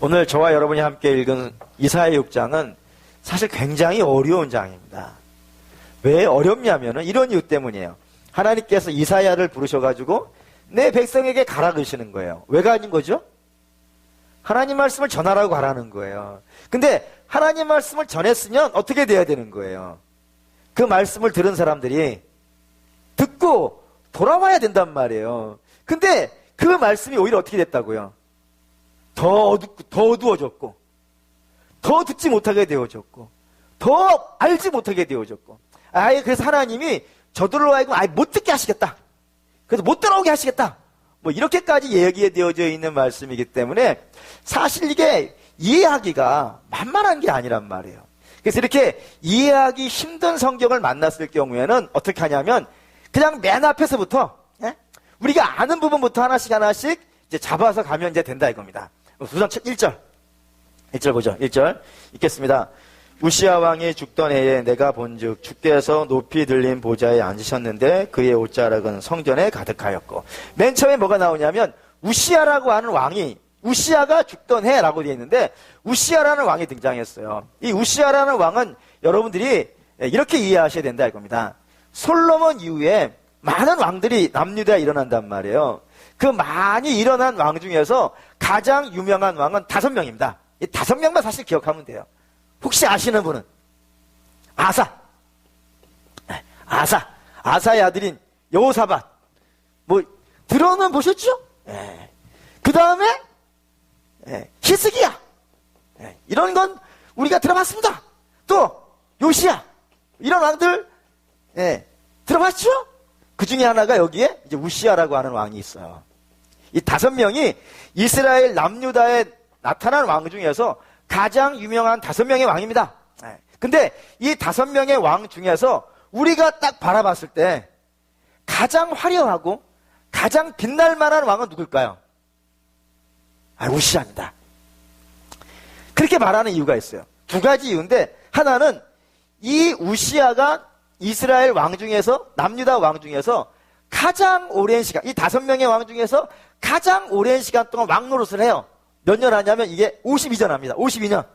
오늘 저와 여러분이 함께 읽은 이사야 6장은 사실 굉장히 어려운 장입니다. 왜 어렵냐면은 이런 이유 때문이에요. 하나님께서 이사야를 부르셔가지고 내 백성에게 가라 그러시는 거예요. 왜 가는 거죠? 하나님 말씀을 전하라고 가라는 거예요. 근데 하나님 말씀을 전했으면 어떻게 돼야 되는 거예요? 그 말씀을 들은 사람들이 듣고 돌아와야 된단 말이에요. 근데 그 말씀이 오히려 어떻게 됐다고요? 더 어두워졌고, 더 듣지 못하게 되어졌고, 더 알지 못하게 되어졌고, 아예 그래서 하나님이 저들로 하여금 아예 못 듣게 하시겠다. 그래서 못 따라오게 하시겠다. 뭐 이렇게까지 얘기되어져 있는 말씀이기 때문에 사실 이게 이해하기가 만만한 게 아니란 말이에요. 그래서 이렇게 이해하기 힘든 성경을 만났을 경우에는 어떻게 하냐면 그냥 맨 앞에서부터 우리가 아는 부분부터 하나씩 이제 잡아서 가면 이제 된다 이겁니다. 우선 1절 보죠. 1절 읽겠습니다. 우시야 왕이 죽던 해에 내가 본즉 주께서 높이 들린 보좌에 앉으셨는데 그의 옷자락은 성전에 가득하였고, 맨 처음에 뭐가 나오냐면 우시야라고 하는 왕이, 우시야가 죽던 해라고 되어 있는데 우시야라는 왕이 등장했어요. 이 우시야라는 왕은 여러분들이 이렇게 이해하셔야 된다 이겁니다. 솔로몬 이후에 많은 왕들이 남유다에 일어난단 말이에요. 그 많이 일어난 왕 중에서 가장 유명한 왕은 5명입니다. 이 5명만 사실 기억하면 돼요. 혹시 아시는 분은? 아사의 아들인 여호사밧. 뭐, 들어는 보셨죠? 그 다음에, 히스기야. 이런 건 우리가 들어봤습니다. 또, 요시야. 이런 왕들, 들어봤죠? 그 중에 하나가 여기에 이제 우시야라고 하는 왕이 있어요. 이 5명이 이스라엘 남유다에 나타난 왕 중에서 가장 유명한 5명의 왕입니다. 근데 이 5명의 왕 중에서 우리가 딱 바라봤을 때 가장 화려하고 가장 빛날 만한 왕은 누굴까요? 우시야입니다. 그렇게 말하는 이유가 있어요. 2가지 이유인데, 하나는 이 우시야가 이스라엘 왕 중에서, 남유다 왕 중에서 가장 오랜 시간, 이 5명의 왕 중에서 가장 오랜 시간 동안 왕 노릇을 해요. 몇 년 하냐면 이게 52년 합니다. 52년.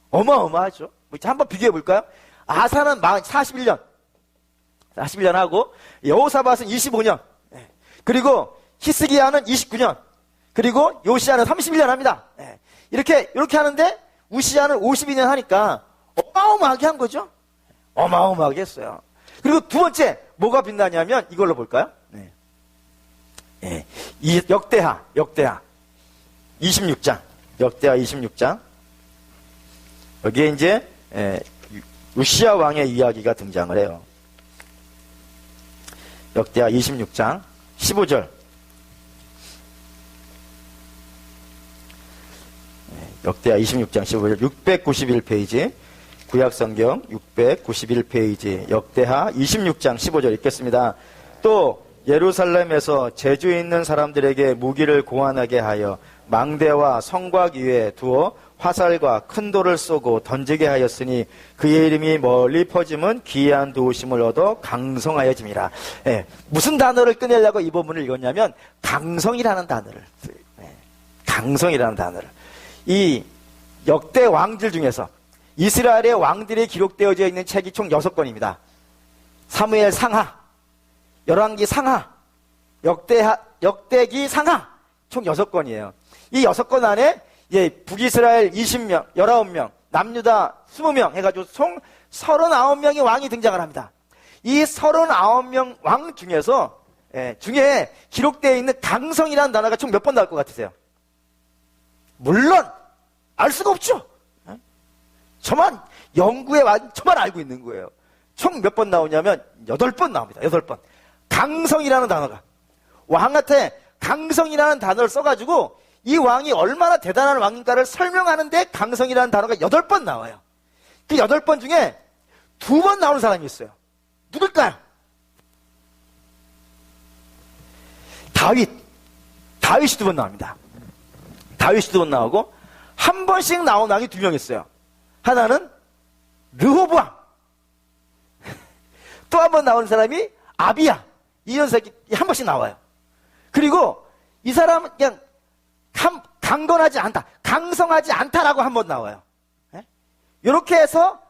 어마어마하죠. 한번 비교해 볼까요? 아사는 41년. 41년 하고, 여호사밧은 25년. 그리고 히스기야는 29년. 그리고 요시야는 31년 합니다. 이렇게 하는데 우시야는 52년 하니까 어마어마하게 한 거죠. 어마어마하게 했어요. 그리고 2번째, 뭐가 빛나냐면 이걸로 볼까요? 이 역대하 26장. 역대하 26장. 여기에 이제, 우시야 왕의 이야기가 등장을 해요. 역대하 26장 15절. 역대하 26장 15절. 691페이지. 구약성경 691페이지. 역대하 26장 15절 읽겠습니다. 또 예루살렘에서 재주 있는 사람들에게 무기를 고안하게 하여 망대와 성곽 위에 두어 화살과 큰 돌을 쏘고 던지게 하였으니 그의 이름이 멀리 퍼짐은 기이한 도우심을 얻어 강성하여짐이라. 무슨 단어를 꺼내려고 이 부분을 읽었냐면 강성이라는 단어를, 강성이라는 단어를. 이 역대 왕들 중에서 이스라엘의 왕들이 기록되어져 있는 책이 총 6권입니다. 사무엘 상하, 열왕기 상하, 역대기 상하, 총 6권이에요. 이 6권 안에 북이스라엘 20명, 19명, 남유다 20명 해가지고 총 39명의 왕이 등장을 합니다. 이 39명 왕 중에서 중에 기록되어 있는 강성이라는 단어가 총 몇 번 나올 것 같으세요? 물론 알 수가 없죠. 저만 연구에 저만 알고 있는 거예요. 총 몇 번 나오냐면 8번 나옵니다. 8번. 강성이라는 단어가, 왕한테 강성이라는 단어를 써가지고 이 왕이 얼마나 대단한 왕인가를 설명하는데 강성이라는 단어가 8번 나와요. 그 8번 중에 2번 나오는 사람이 있어요. 누굴까요? 다윗이 2번 나옵니다. 다윗이 2번 나오고, 한 번씩 나온 왕이 2명 있어요. 하나는 르호보암. 또 한 번 나오는 사람이 아비야. 이 녀석이 한 번씩 나와요. 그리고 이 사람은 그냥 강건하지 않다. 강성하지 않다라고 한 번 나와요. 이렇게 해서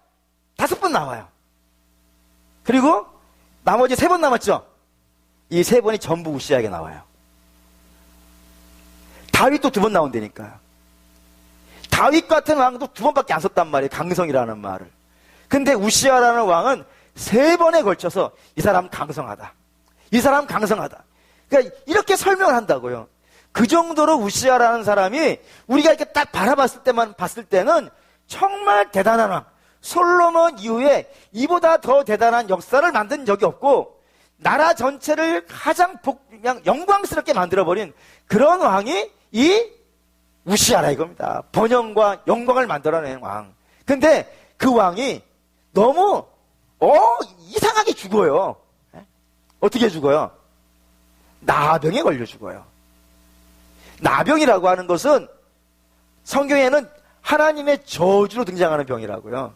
5번 나와요. 그리고 나머지 3번 남았죠? 이 3번이 전부 우시아에게 나와요. 다윗도 2번 나온다니까요. 다윗 같은 왕도 2번밖에 안 썼단 말이에요. 강성이라는 말을. 근데 우시아라는 왕은 3번에 걸쳐서 이 사람 강성하다. 이 사람 강성하다. 그러니까 이렇게 설명을 한다고요. 그 정도로 우시아라는 사람이 우리가 이렇게 딱 바라봤을 때는 정말 대단한 왕. 솔로몬 이후에 이보다 더 대단한 역사를 만든 적이 없고 나라 전체를 가장 그냥 영광스럽게 만들어버린 그런 왕이 이 우시아라 이겁니다. 번영과 영광을 만들어낸 왕. 근데 그 왕이 너무 이상하게 죽어요. 어떻게 죽어요? 나병에 걸려 죽어요. 나병이라고 하는 것은 성경에는 하나님의 저주로 등장하는 병이라고요.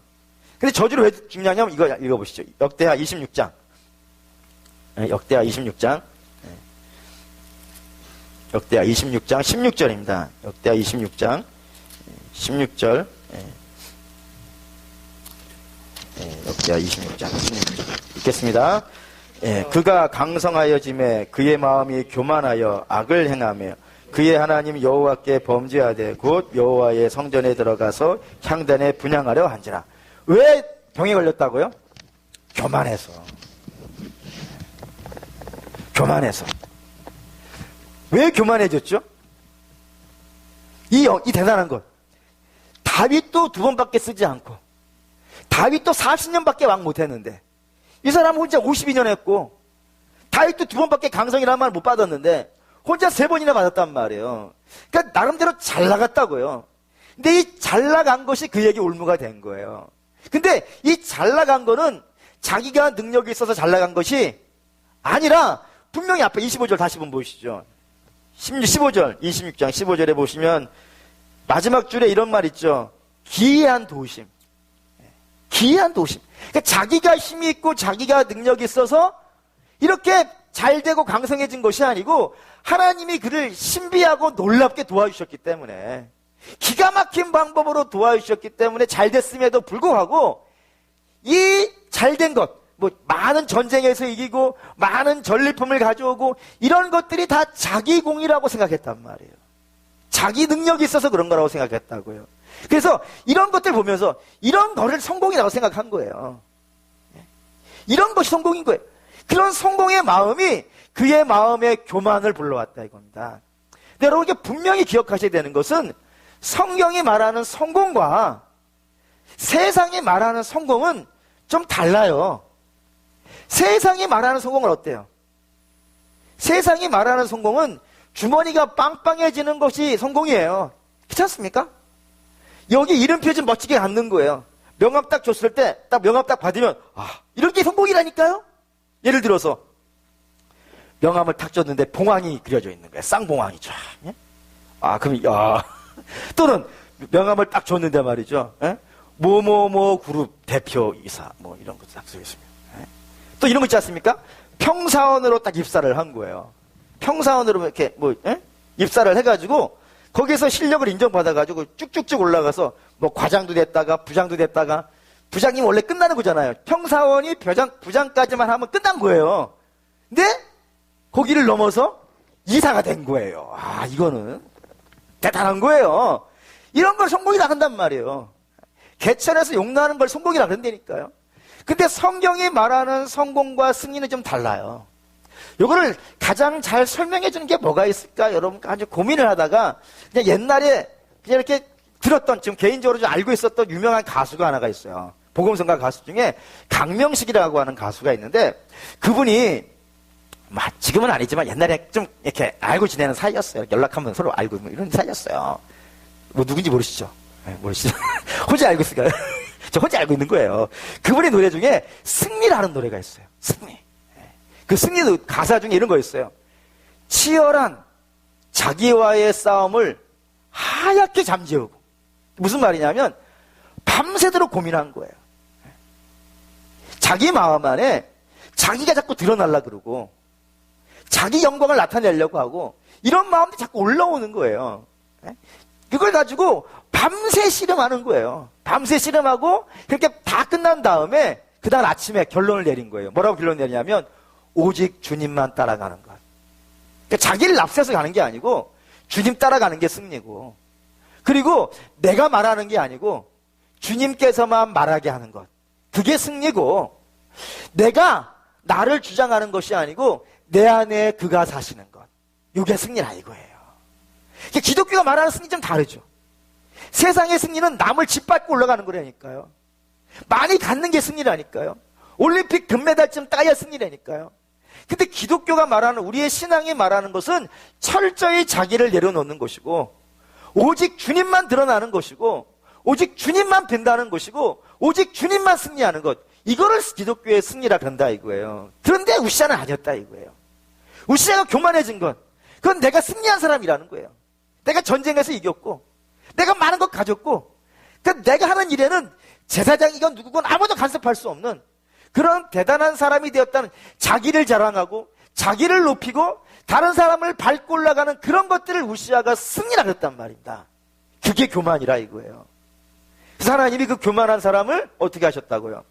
근데 저주로 왜 죽냐면 이거 읽어보시죠. 역대하 26장. 역대하 26장. 역대하 26장 16절입니다. 역대하 26장 16절. 역대하 26장 16절. 읽겠습니다. 그가 강성하여짐에 그의 마음이 교만하여 악을 행하며 그의 하나님 여호와께 범죄하되 곧 여호와의 성전에 들어가서 향단에 분향하려 한지라. 왜 병에 걸렸다고요? 교만해서. 교만해서. 왜 교만해졌죠? 이 대단한 것. 다윗도 2번밖에 쓰지 않고 다윗도 40년밖에 왕 못했는데 이 사람 혼자 52년 했고 다윗도 2번밖에 강성이라는 말 못 받았는데 혼자 3번이나 받았단 말이에요. 그러니까 나름대로 잘 나갔다고요. 근데 이 잘 나간 것이 그에게 올무가 된 거예요. 근데 이 잘 나간 거는 자기가 능력이 있어서 잘 나간 것이 아니라 분명히 앞에 25절 다시 한번 보시죠. 15절 26장 15절에 보시면 마지막 줄에 이런 말 있죠. 기이한 도심. 기이한 도심. 그러니까 자기가 힘이 있고 자기가 능력이 있어서 이렇게 잘 되고 강성해진 것이 아니고 하나님이 그를 신비하고 놀랍게 도와주셨기 때문에 기가 막힌 방법으로 도와주셨기 때문에 잘 됐음에도 불구하고 이 잘된 것, 뭐 많은 전쟁에서 이기고 많은 전리품을 가져오고 이런 것들이 다 자기 공이라고 생각했단 말이에요. 자기 능력이 있어서 그런 거라고 생각했다고요. 그래서 이런 것들 보면서 이런 거를 성공이라고 생각한 거예요. 이런 것이 성공인 거예요. 그런 성공의 마음이 그의 마음에 교만을 불러왔다 이겁니다. 근데 여러분 이게 분명히 기억하셔야 되는 것은 성경이 말하는 성공과 세상이 말하는 성공은 좀 달라요. 세상이 말하는 성공은 어때요? 세상이 말하는 성공은 주머니가 빵빵해지는 것이 성공이에요. 그렇지 않습니까? 여기 이름표 좀 멋지게 갖는 거예요. 명함 딱 줬을 때 딱 명함 딱 받으면 이런 게 성공이라니까요. 예를 들어서 명함을 탁 줬는데 봉황이 그려져 있는 거예요. 쌍봉황이죠. 예? 그럼 또는 명함을 딱 줬는데 말이죠. 예? 뭐뭐뭐 그룹 대표이사 뭐 이런 거 딱 써 있습니다. 예? 또 이런 거 있지 않습니까? 평사원으로 딱 입사를 한 거예요. 평사원으로 이렇게 입사를 해가지고 거기서 실력을 인정받아가지고 쭉쭉쭉 올라가서 뭐 과장도 됐다가 부장도 됐다가 부장님 원래 끝나는 거잖아요. 평사원이 부장까지만 하면 끝난 거예요. 근데 거기를 넘어서 이사가 된 거예요. 이거는 대단한 거예요. 이런 걸 성공이라 한단 말이에요. 개천에서 용나는 걸 성공이라 그런다니까요. 근데 성경이 말하는 성공과 승리는 좀 달라요. 이거를 가장 잘 설명해 주는 게 뭐가 있을까 여러분 아주 고민을 하다가 그냥 옛날에 그냥 이렇게 들었던 지금 개인적으로 좀 알고 있었던 유명한 가수가 하나가 있어요. 복음성가 가수 중에 강명식이라고 하는 가수가 있는데 그분이 지금은 아니지만 옛날에 좀 이렇게 알고 지내는 사이였어요. 연락하면 서로 알고 뭐 이런 사이였어요. 뭐 누군지 모르시죠? 네, 모르시죠? 혼자 알고 있을까요? 저 혼자 알고 있는 거예요. 그분의 노래 중에 승리라는 노래가 있어요. 승리. 그 승리도 가사 중에 이런 거 있어요. 치열한 자기와의 싸움을 하얗게 잠재우고 무슨 말이냐면 밤새도록 고민한 거예요. 자기 마음 안에 자기가 자꾸 드러나려고 그러고 자기 영광을 나타내려고 하고 이런 마음이 자꾸 올라오는 거예요. 그걸 가지고 밤새 씨름하는 거예요. 밤새 씨름하고 그렇게 다 끝난 다음에 그 다음 아침에 결론을 내린 거예요. 뭐라고 결론 내리냐면 오직 주님만 따라가는 것. 그러니까 자기를 앞세서 가는 게 아니고 주님 따라가는 게 승리고, 그리고 내가 말하는 게 아니고 주님께서만 말하게 하는 것, 그게 승리고, 내가 나를 주장하는 것이 아니고 내 안에 그가 사시는 것, 이게 승리라 이거예요. 기독교가 말하는 승리 좀 다르죠. 세상의 승리는 남을 짓밟고 올라가는 거라니까요. 많이 갖는 게 승리라니까요. 올림픽 금메달쯤 따야 승리라니까요. 근데 기독교가 말하는, 우리의 신앙이 말하는 것은 철저히 자기를 내려놓는 것이고, 오직 주님만 드러나는 것이고, 오직 주님만 뵌다는 것이고, 오직 주님만 승리하는 것, 이거를 기독교의 승리라 그런다 이거예요. 그런데 우시아는 아니었다 이거예요. 우시아가 교만해진 건, 그건 내가 승리한 사람이라는 거예요. 내가 전쟁에서 이겼고, 내가 많은 것 가졌고, 그러니까 내가 하는 일에는 제사장이건 누구건 아무도 간섭할 수 없는 그런 대단한 사람이 되었다는, 자기를 자랑하고 자기를 높이고 다른 사람을 밟고 올라가는 그런 것들을 우시아가 승리라 그랬단 말입니다. 그게 교만이라 이거예요. 그래서 하나님이 그 교만한 사람을 어떻게 하셨다고요?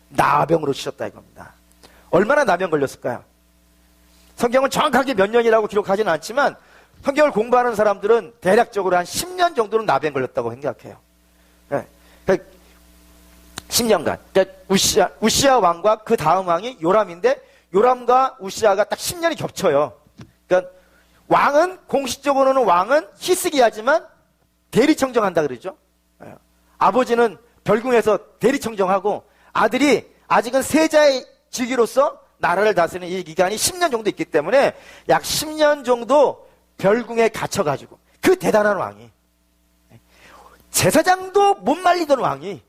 나병으로 치셨다 이겁니다. 얼마나 나병 걸렸을까요? 성경은 정확하게 몇 년이라고 기록하지는 않지만 성경을 공부하는 사람들은 대략적으로 한 10년 정도는 나병 걸렸다고 생각해요. 네. 10년간. 그러니까 우시아 왕과 그 다음 왕이 요람인데, 요람과 우시아가 딱 10년이 겹쳐요. 그러니까 왕은, 공식적으로는 왕은 히스기야지만 대리청정한다 그러죠. 아버지는 별궁에서 대리청정하고, 아들이 아직은 세자의 직위로서 나라를 다스리는 이 기간이 10년 정도 있기 때문에 약 10년 정도 별궁에 갇혀가지고, 그 대단한 왕이, 제사장도 못 말리던 왕이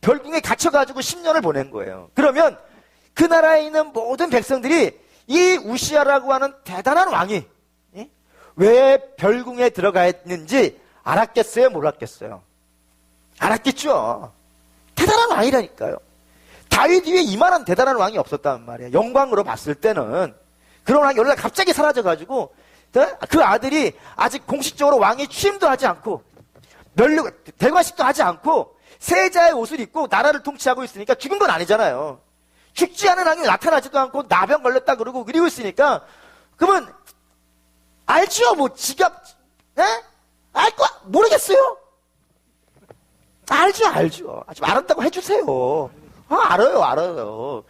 별궁에 갇혀가지고 10년을 보낸 거예요. 그러면 그 나라에 있는 모든 백성들이 이 우시아라고 하는 대단한 왕이 왜 별궁에 들어가 있는지 알았겠어요? 몰랐겠어요? 알았겠죠. 대단한 왕이라니까요. 다윗 위에 이만한 대단한 왕이 없었단 말이에요. 영광으로 봤을 때는. 그런 왕이 어느 날 갑자기 사라져가지고 그 아들이 아직 공식적으로 왕이 취임도 하지 않고 대관식도 하지 않고 세자의 옷을 입고 나라를 통치하고 있으니까 죽은 건 아니잖아요. 죽지 않은 왕이 나타나지도 않고 나병 걸렸다 그러고 그리고 있으니까, 그러면 알죠? 뭐 지갑, 알거 모르겠어요? 알죠. 좀 알았다고 해주세요. 알아요.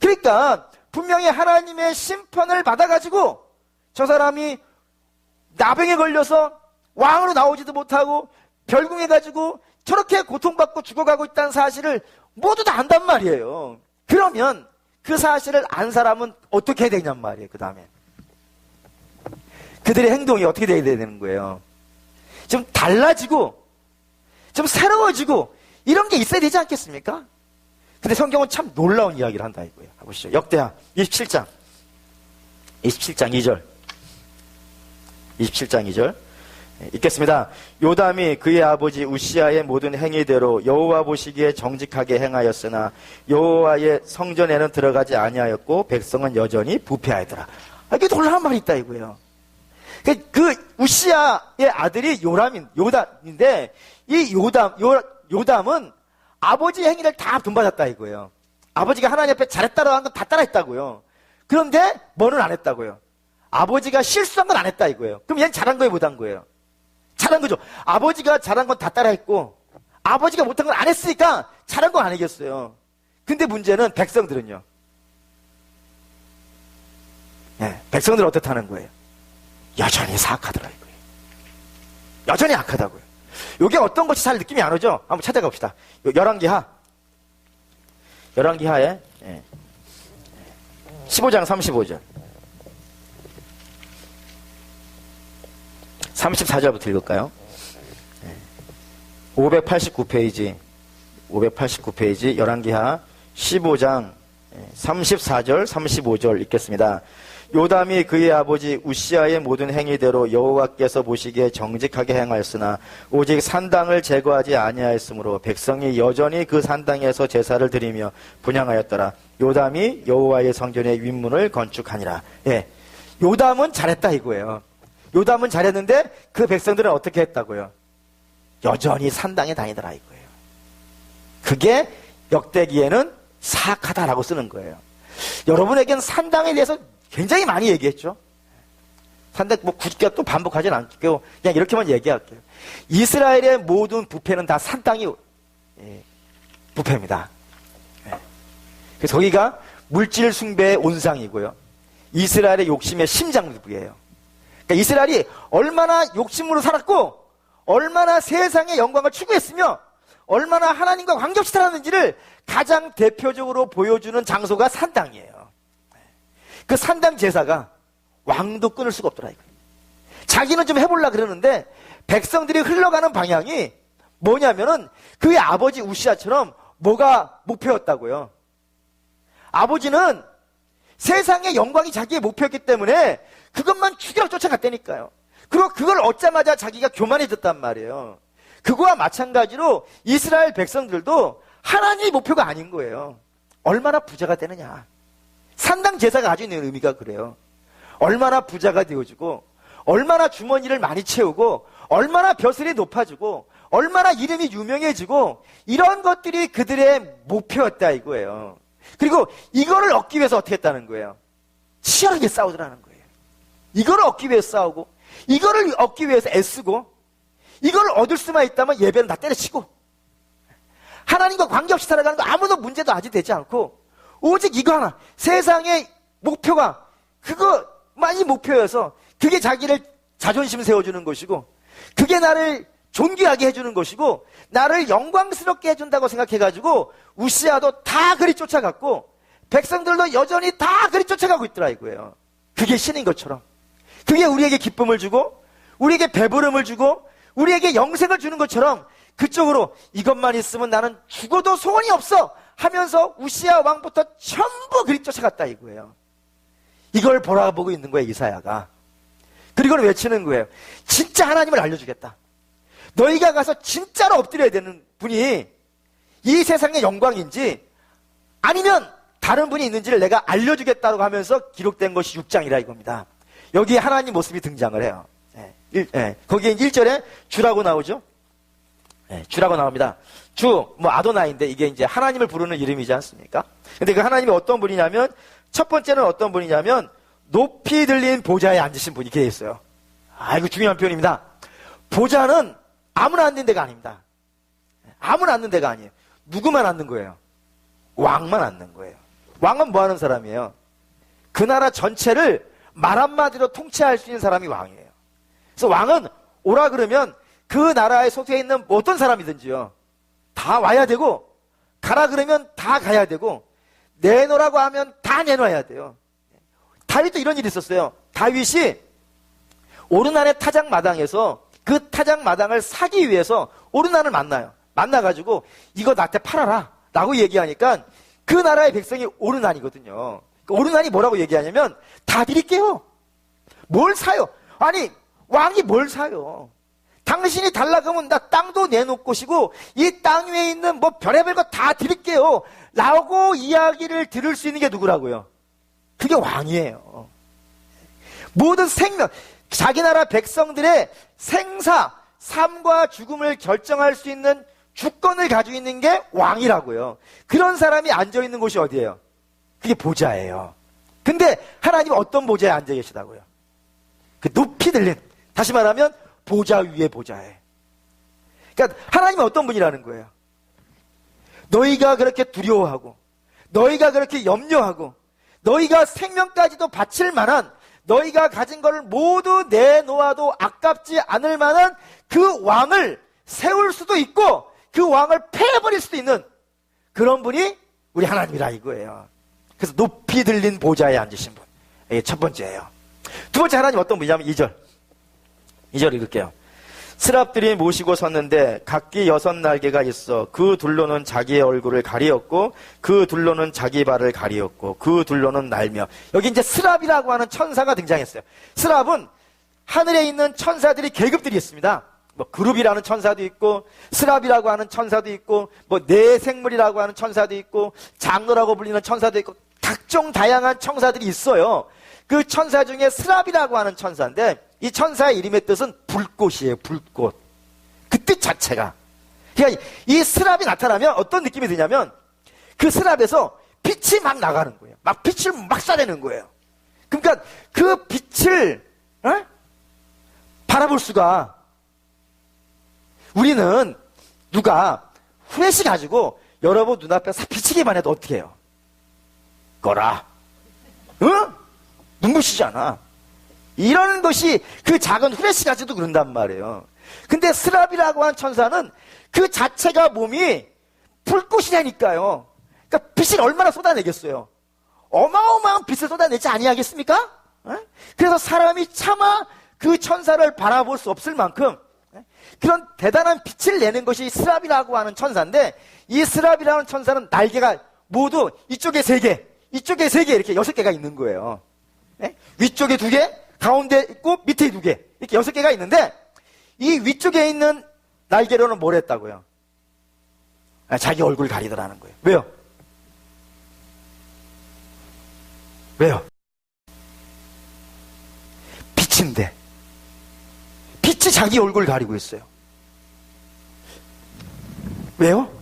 그러니까 분명히 하나님의 심판을 받아가지고 저 사람이 나병에 걸려서 왕으로 나오지도 못하고 별궁에 가지고 저렇게 고통받고 죽어가고 있다는 사실을 모두 다 안단 말이에요. 그러면 그 사실을 안 사람은 어떻게 해야 되냔 말이에요. 그 다음에 그들의 행동이 어떻게 돼야 되는 거예요? 좀 달라지고 좀 새로워지고 이런 게 있어야 되지 않겠습니까? 근데 성경은 참 놀라운 이야기를 한다 이거예요. 보시죠. 역대하 27장 2절 27장 2절 읽겠습니다. 요담이 그의 아버지 우시아의 모든 행위대로 여호와 보시기에 정직하게 행하였으나 여호와의 성전에는 들어가지 아니하였고 백성은 여전히 부패하더라. 이게 놀라운 말이 있다 이거예요. 그 우시아의 아들이 요담인데 이 요담은 아버지의 행위를 다 본받았다 이거예요. 아버지가 하나님 앞에 잘했다라고 한 건 다 따라했다고요. 그런데 뭐는 안 했다고요. 아버지가 실수한 건 안 했다 이거예요. 그럼 얘는 잘한 거예요, 못한 거예요? 잘한 거죠. 아버지가 잘한 건 다 따라했고 아버지가 못한 건 안 했으니까 잘한 건 아니겠어요. 근데 문제는 백성들은요. 백성들은 어떻다는 거예요? 여전히 사악하더라 이거예요. 여전히 악하다고요. 이게 어떤 것이 잘 느낌이 안 오죠? 한번 찾아갑시다. 열왕기하에 15장 35절 34절부터 읽을까요? 589페이지 열왕기하 15장 34절 35절 읽겠습니다. 요담이 그의 아버지 우시아의 모든 행위대로 여호와께서 보시기에 정직하게 행하였으나 오직 산당을 제거하지 아니하였으므로 백성이 여전히 그 산당에서 제사를 드리며 분향하였더라. 요담이 여호와의 성전의 윗문을 건축하니라. 요담은 잘했다 이거예요. 요담은 잘했는데 그 백성들은 어떻게 했다고요? 여전히 산당에 다니더라 이거예요. 그게 역대기에는 사악하다라고 쓰는 거예요. 여러분에게는 산당에 대해서 굉장히 많이 얘기했죠. 산당 뭐 굳이 또 반복하진 않고 그냥 이렇게만 얘기할게요. 이스라엘의 모든 부패는 다 산당이 부패입니다. 그래서 거기가 물질 숭배의 온상이고요. 이스라엘의 욕심의 심장부예요. 그러니까 이스라엘이 얼마나 욕심으로 살았고 얼마나 세상의 영광을 추구했으며 얼마나 하나님과 관계없이 살았는지를 가장 대표적으로 보여주는 장소가 산당이에요. 그 산당 제사가 왕도 끊을 수가 없더라 이거예요. 자기는 좀 해보려고 그러는데 백성들이 흘러가는 방향이 뭐냐면은 그의 아버지 우시아처럼 뭐가 목표였다고요. 아버지는 세상의 영광이 자기의 목표였기 때문에 그것만 죽이라고 쫓아갔다니까요. 그리고 그걸 얻자마자 자기가 교만해졌단 말이에요. 그거와 마찬가지로 이스라엘 백성들도 하나님의 목표가 아닌 거예요. 얼마나 부자가 되느냐. 산당 제사가 가지고 있는 의미가 그래요. 얼마나 부자가 되어지고 얼마나 주머니를 많이 채우고 얼마나 벼슬이 높아지고 얼마나 이름이 유명해지고 이런 것들이 그들의 목표였다 이거예요. 그리고 이거를 얻기 위해서 어떻게 했다는 거예요? 치열하게 싸우더라는 거예요. 이거를 얻기 위해서 싸우고 이거를 얻기 위해서 애쓰고 이걸 얻을 수만 있다면 예배는 다 때려치고 하나님과 관계없이 살아가는 거 아무도 문제도 아직 되지 않고 오직 이거 하나 세상의 목표가 그거만이 목표여서 그게 자기를 자존심 세워주는 것이고 그게 나를 존귀하게 해주는 것이고 나를 영광스럽게 해준다고 생각해가지고 우시아도 다 그리 쫓아갔고 백성들도 여전히 다 그리 쫓아가고 있더라 이거예요. 그게 신인 것처럼 그게 우리에게 기쁨을 주고 우리에게 배부름을 주고 우리에게 영생을 주는 것처럼 그쪽으로 이것만 있으면 나는 죽어도 소원이 없어 하면서 우시아 왕부터 전부 그리 쫓아갔다 이거예요. 이걸 보라보고 있는 거예요 이사야가. 그리고는 외치는 거예요. 진짜 하나님을 알려주겠다. 너희가 가서 진짜로 엎드려야 되는 분이 이 세상의 영광인지 아니면 다른 분이 있는지를 내가 알려주겠다고 하면서 기록된 것이 6장이라 이겁니다. 여기에 하나님 모습이 등장을 해요. 거기에 1절에 주라고 나오죠. 주라고 나옵니다. 주, 아도나인데 이게 이제 하나님을 부르는 이름이지 않습니까? 근데 그 하나님이 어떤 분이냐면 첫 번째는 어떤 분이냐면 높이 들린 보좌에 앉으신 분이 계어 있어요. 이거 중요한 표현입니다. 보좌는 아무나 앉는 데가 아닙니다. 아무나 앉는 데가 아니에요. 누구만 앉는 거예요? 왕만 앉는 거예요. 왕은 뭐 하는 사람이에요? 그 나라 전체를 말 한마디로 통치할 수 있는 사람이 왕이에요. 그래서 왕은 오라 그러면 그 나라에 속해 있는 어떤 사람이든지요. 다 와야 되고 가라 그러면 다 가야 되고 내놓으라고 하면 다 내놔야 돼요. 다윗도 이런 일이 있었어요. 다윗이 오르난의 타작마당에서 그 타작마당을 사기 위해서 오르난을 만나요. 만나가지고 이거 나한테 팔아라 라고 얘기하니까 그 나라의 백성이 오르난이거든요. 오르난이 뭐라고 얘기하냐면 다 드릴게요. 뭘 사요? 아니 왕이 뭘 사요? 당신이 달라 그러면 나 땅도 내놓을 것이고 이 땅 위에 있는 별의별 거 다 드릴게요 라고 이야기를 들을 수 있는 게 누구라고요? 그게 왕이에요. 모든 생명, 자기 나라 백성들의 생사, 삶과 죽음을 결정할 수 있는 주권을 가지고 있는 게 왕이라고요. 그런 사람이 앉아있는 곳이 어디예요? 그게 보좌예요. 근데 하나님은 어떤 보좌에 앉아 계시다고요? 그 높이 들린, 다시 말하면 보좌 위에 보좌에. 그러니까 하나님은 어떤 분이라는 거예요? 너희가 그렇게 두려워하고 너희가 그렇게 염려하고 너희가 생명까지도 바칠 만한 너희가 가진 것을 모두 내놓아도 아깝지 않을 만한 그 왕을 세울 수도 있고 그 왕을 패버릴 수도 있는 그런 분이 우리 하나님이라 이거예요. 그래서 높이 들린 보좌에 앉으신 분. 이게 첫 번째예요. 두 번째 하나님 어떤 분이냐면 2절 읽을게요. 스랍들이 모시고 섰는데 각기 6날개가 있어 그 둘로는 자기의 얼굴을 가리었고 그 둘로는 자기 발을 가리었고 그 둘로는 날며. 여기 이제 스랍이라고 하는 천사가 등장했어요. 스랍은 하늘에 있는 천사들이 계급들이 있습니다. 그룹이라는 천사도 있고 스랍이라고 하는 천사도 있고 내생물이라고 하는 천사도 있고 장로라고 불리는 천사도 있고 각종 다양한 천사들이 있어요. 그 천사 중에 스랍이라고 하는 천사인데 이 천사의 이름의 뜻은 불꽃이에요. 불꽃. 빛 자체가. 그러니까 이 스랍이 나타나면 어떤 느낌이 드냐면 그 스랍에서 빛이 막 나가는 거예요. 막 빛을 막 쏴내는 거예요. 그러니까 그 빛을 바라볼 수가, 우리는 누가 후레쉬 가지고 여러분 눈앞에 싹 비치기만 해도 어떻게 해요? 거라. 응? 눈부시잖아. 이런 것이 그 작은 후레쉬 가지고도 그런단 말이에요. 근데 스랍이라고 하는 천사는 그 자체가 몸이 불꽃이라니까요. 그러니까 빛을 얼마나 쏟아내겠어요? 어마어마한 빛을 쏟아내지 아니하겠습니까? 그래서 사람이 차마 그 천사를 바라볼 수 없을 만큼 그런 대단한 빛을 내는 것이 스랍이라고 하는 천사인데, 이 스랍이라는 천사는 날개가 모두 이쪽에 3개, 이쪽에 3개, 이렇게 6개가 있는 거예요. 위쪽에 2개, 가운데 있고 밑에 2개, 이렇게 6개가 있는데, 이 위쪽에 있는 날개로는 뭘 했다고요? 자기 얼굴 가리더라는 거예요. 왜요? 왜요? 빛인데 빛이 자기 얼굴 가리고 있어요. 왜요?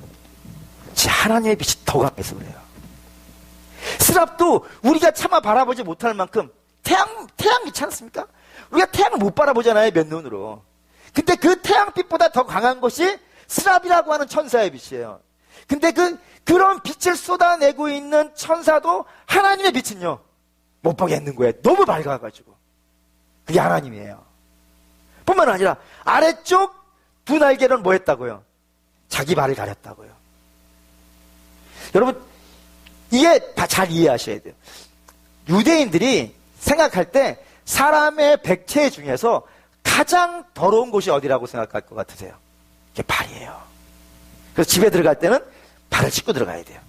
하나님의 빛이 더 강해서 그래요. 스랍도 우리가 차마 바라보지 못할 만큼 태양 있지 않습니까? 우리가 태양을 못 바라보잖아요, 맨눈으로. 근데 그 태양빛보다 더 강한 것이 스랍이라고 하는 천사의 빛이에요. 근데 그런 빛을 쏟아내고 있는 천사도 하나님의 빛은요, 못 보겠는 거예요. 너무 밝아가지고. 그게 하나님이에요. 뿐만 아니라 아래쪽 2 날개는 뭐 했다고요? 자기 발을 가렸다고요. 여러분, 이게 잘 이해하셔야 돼요. 유대인들이 생각할 때 사람의 백체 중에서 가장 더러운 곳이 어디라고 생각할 것 같으세요? 이게 발이에요. 그래서 집에 들어갈 때는 발을 씻고 들어가야 돼요.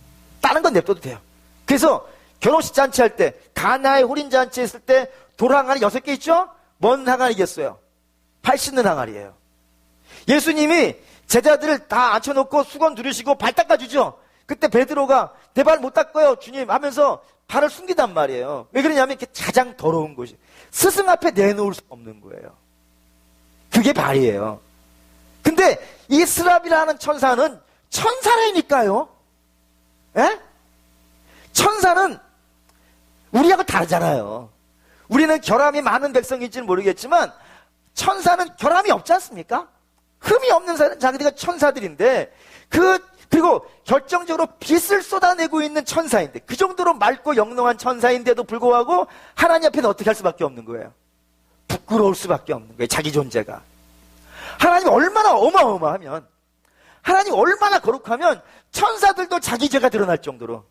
다른 건 냅둬도 돼요. 그래서 결혼식 잔치할 때, 가나의 홀인 잔치 했을 때 돌 항아리 6개 있죠? 뭔 항아리겠어요? 발 씻는 항아리예요. 예수님이 제자들을 다 앉혀놓고 수건 두르시고 발 닦아주죠? 그때 베드로가 내 발 못 닦아요 주님 하면서 발을 숨기단 말이에요. 왜 그러냐면 이게 가장 더러운 곳이, 스승 앞에 내놓을 수 없는 거예요. 그게 발이에요. 근데 이 스랍이라는 천사는 천사라니까요. 에? 천사는 우리하고 다르잖아요. 우리는 결함이 많은 백성인지는 모르겠지만 천사는 결함이 없지 않습니까? 흠이 없는 자기가 천사들인데, 그리고 결정적으로 빛을 쏟아내고 있는 천사인데, 그 정도로 맑고 영롱한 천사인데도 불구하고 하나님 앞에는 어떻게 할 수밖에 없는 거예요? 부끄러울 수밖에 없는 거예요. 자기 존재가. 하나님 얼마나 어마어마하면, 하나님 얼마나 거룩하면 천사들도 자기 죄가 드러날 정도로.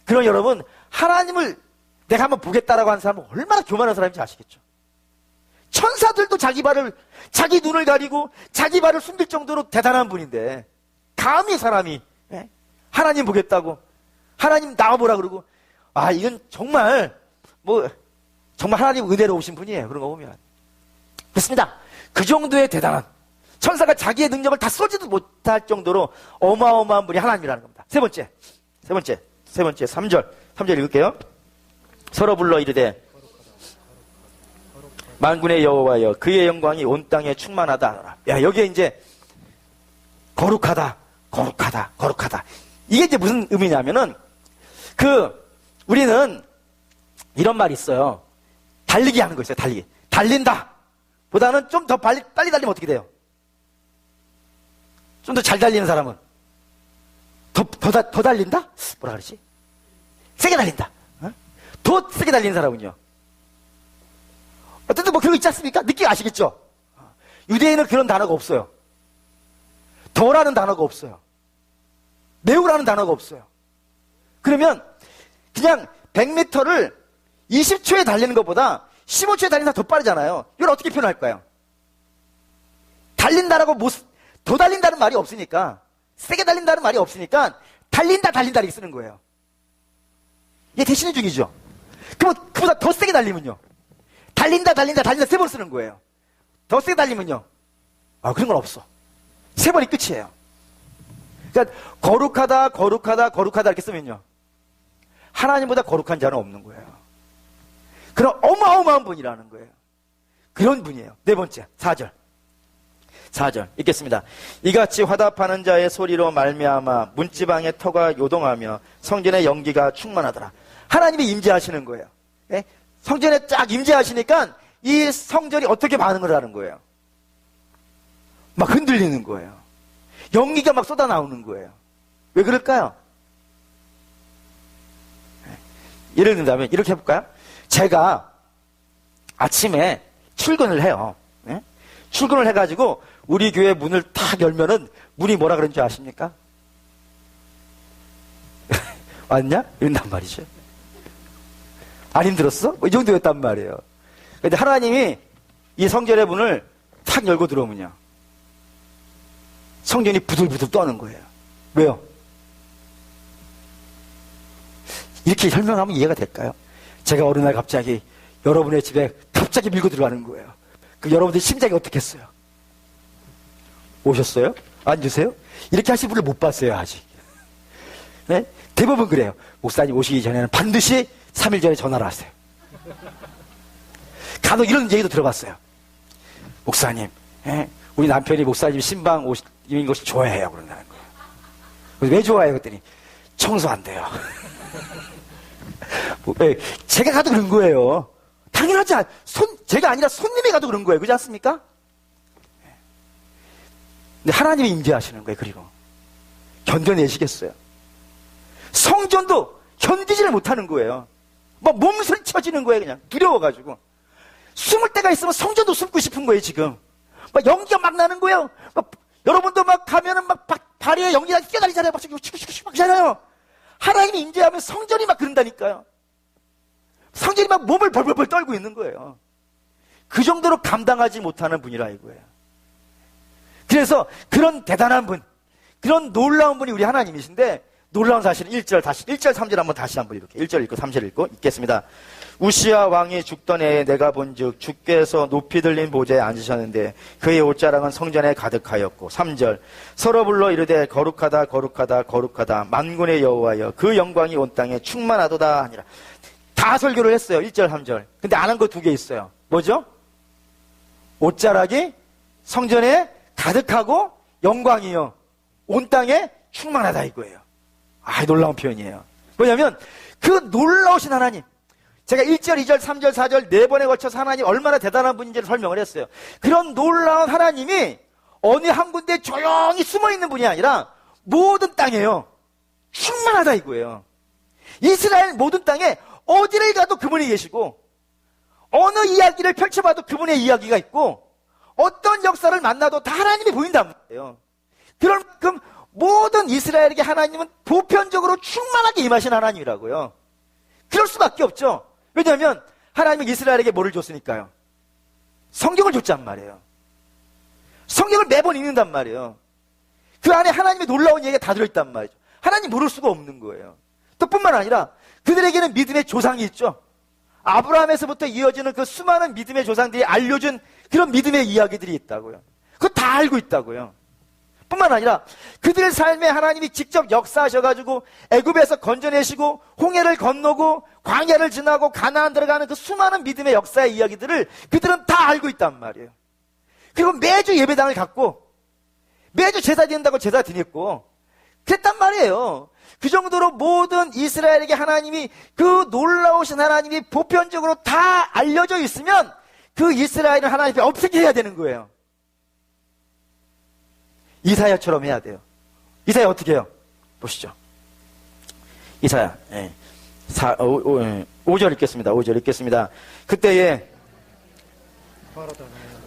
그럼 여러분, 하나님을 내가 한번 보겠다라고 하는 사람은 얼마나 교만한 사람인지 아시겠죠? 천사들도 자기 눈을 가리고 자기 발을 숨길 정도로 대단한 분인데, 감히 사람이 하나님 보겠다고, 하나님 나와보라 그러고, 이건 정말 정말 하나님 은혜로 오신 분이에요. 그런 거 보면. 그렇습니다. 그 정도의 대단한, 천사가 자기의 능력을 다 쏘지도 못할 정도로 어마어마한 분이 하나님이라는 겁니다. 세 번째 3절 읽을게요. 서로 불러 이르되 만군의 여호와여, 그의 영광이 온 땅에 충만하다. 여기에 이제 거룩하다. 이게 이제 무슨 의미냐면은, 우리는 이런 말이 있어요. 달리기 하는 거 있어요. 달린다 보다는 좀 더 빨리 달리면 어떻게 돼요? 좀 더 잘 달리는 사람은 더 달린다? 뭐라 그러지? 세게 달린다. 더 세게 달리는 사람은요, 어쨌든 그런 거 있지 않습니까? 느낌 아시겠죠? 유대인은 그런 단어가 없어요. 더라는 단어가 없어요. 매우라는 단어가 없어요. 그러면 그냥 100m를 20초에 달리는 것보다 15초에 달리는 사람 더 빠르잖아요. 이걸 어떻게 표현할까요? 달린다라고 더 달린다는 말이 없으니까, 세게 달린다는 말이 없으니까 달린다 이렇게 쓰는 거예요. 이게 대신의 중이죠. 그럼 그보다 더 세게 달리면요, 달린다 3번 쓰는 거예요. 더 세게 달리면요, 그런 건 없어. 3번이 끝이에요. 그러니까 거룩하다 이렇게 쓰면요, 하나님보다 거룩한 자는 없는 거예요. 그런 어마어마한 분이라는 거예요. 그런 분이에요. 네 번째 4절. 4절 읽겠습니다. 이같이 화답하는 자의 소리로 말미암아 문지방의 터가 요동하며 성전의 연기가 충만하더라. 하나님이 임재하시는 거예요. 예? 성전에 쫙 임재하시니까 이 성전이 어떻게 반응을 하는 거예요? 막 흔들리는 거예요. 연기가 막 쏟아나오는 거예요. 왜 그럴까요? 예를 든다면 이렇게 해볼까요? 제가 아침에 출근을 해요. 네? 출근을 해가지고 우리 교회 문을 탁 열면은 문이 뭐라 그런 줄 아십니까? 왔냐? 이런단 말이죠. 안 힘들었어? 이 정도였단 말이에요. 근데 하나님이 이 성전의 문을 탁 열고 들어오면요, 성전이 부들부들 떠는 거예요. 왜요? 이렇게 설명하면 이해가 될까요? 제가 어느 날 갑자기 여러분의 집에 갑자기 밀고 들어가는 거예요. 그 여러분들 심장이 어떻겠어요? 오셨어요? 앉으세요? 이렇게 하신 분을 못 봤어요, 아직. 네? 대부분 그래요. 목사님 오시기 전에는 반드시 3일 전에 전화를 하세요. 간혹 이런 얘기도 들어봤어요. 목사님, 우리 남편이 목사님 신방 오신 것이 좋아해요. 그런다는 거예요. 그래서 왜 좋아해요? 그랬더니 청소 안 돼요. 제가 가도 그런 거예요. 당연하지 않아요. 제가 아니라 손님이 가도 그런 거예요. 그렇지 않습니까? 근데 하나님이 임재하시는 거예요. 그리고 견뎌내시겠어요? 성전도 견디지를 못하는 거예요. 막 몸소리 쳐지는 거예요. 그냥 두려워가지고 숨을 데가 있으면 성전도 숨고 싶은 거예요. 지금 막 연기가 막 나는 거예요. 여러분도 막 가면은 막 다리에 연기가 뛰어다니잖아요. 막 하잖아요. 하나님이 임재하면 성전이 막 그런다니까요. 성전이 막 몸을 벌벌벌 떨고 있는 거예요. 그 정도로 감당하지 못하는 분이라 이거예요. 그래서 그런 대단한 분, 그런 놀라운 분이 우리 하나님이신데, 놀라운 사실은 1절 3절 한번 다시 한번 읽을게요. 1절 읽고 3절 읽고 읽겠습니다. 우시야 왕이 죽던 해에 내가 본즉 주께서 높이 들린 보좌에 앉으셨는데 그의 옷자락은 성전에 가득하였고 3절 서로 불러 이르되 거룩하다 거룩하다 거룩하다 만군의 여호와여 그 영광이 온 땅에 충만하도다 하니라. 다 설교를 했어요. 1절 3절. 근데 안 한 거 2개 있어요. 뭐죠? 옷자락이 성전에 가득하고 영광이요 온 땅에 충만하다 이거예요. 놀라운 표현이에요. 뭐냐면 그 놀라우신 하나님, 제가 1절, 2절, 3절, 4절 4번에 걸쳐서 하나님 얼마나 대단한 분인지를 설명을 했어요. 그런 놀라운 하나님이 어느 한 군데 조용히 숨어있는 분이 아니라 모든 땅에요 충만하다 이거예요. 이스라엘 모든 땅에 어디를 가도 그분이 계시고 어느 이야기를 펼쳐봐도 그분의 이야기가 있고 어떤 역사를 만나도 다 하나님이 보인단 말이에요. 그런 만큼 모든 이스라엘에게 하나님은 보편적으로 충만하게 임하신 하나님이라고요. 그럴 수밖에 없죠. 왜냐하면 하나님은 이스라엘에게 뭐를 줬으니까요? 성경을 줬단 말이에요. 성경을 매번 읽는단 말이에요. 그 안에 하나님의 놀라운 얘기가 다 들어있단 말이죠. 하나님 모를 수가 없는 거예요. 또 뿐만 아니라 그들에게는 믿음의 조상이 있죠. 아브라함에서부터 이어지는 그 수많은 믿음의 조상들이 알려준 그런 믿음의 이야기들이 있다고요. 그거 다 알고 있다고요. 뿐만 아니라 그들의 삶에 하나님이 직접 역사하셔가지고 애굽에서 건져내시고 홍해를 건너고 광야를 지나고 가나안 들어가는 그 수많은 믿음의 역사의 이야기들을 그들은 다 알고 있단 말이에요. 그리고 매주 예배당을 갖고 매주 제사 드린다고 제사 드렸고 그랬단 말이에요. 그 정도로 모든 이스라엘에게 하나님이 그 놀라우신 하나님이 보편적으로 다 알려져 있으면 그 이스라엘은 하나님 앞에 없애게 해야 되는 거예요. 이사야처럼 해야 돼요. 이사야 어떻게 해요? 보시죠. 이사야 5절 읽겠습니다. 5절 읽겠습니다. 그때에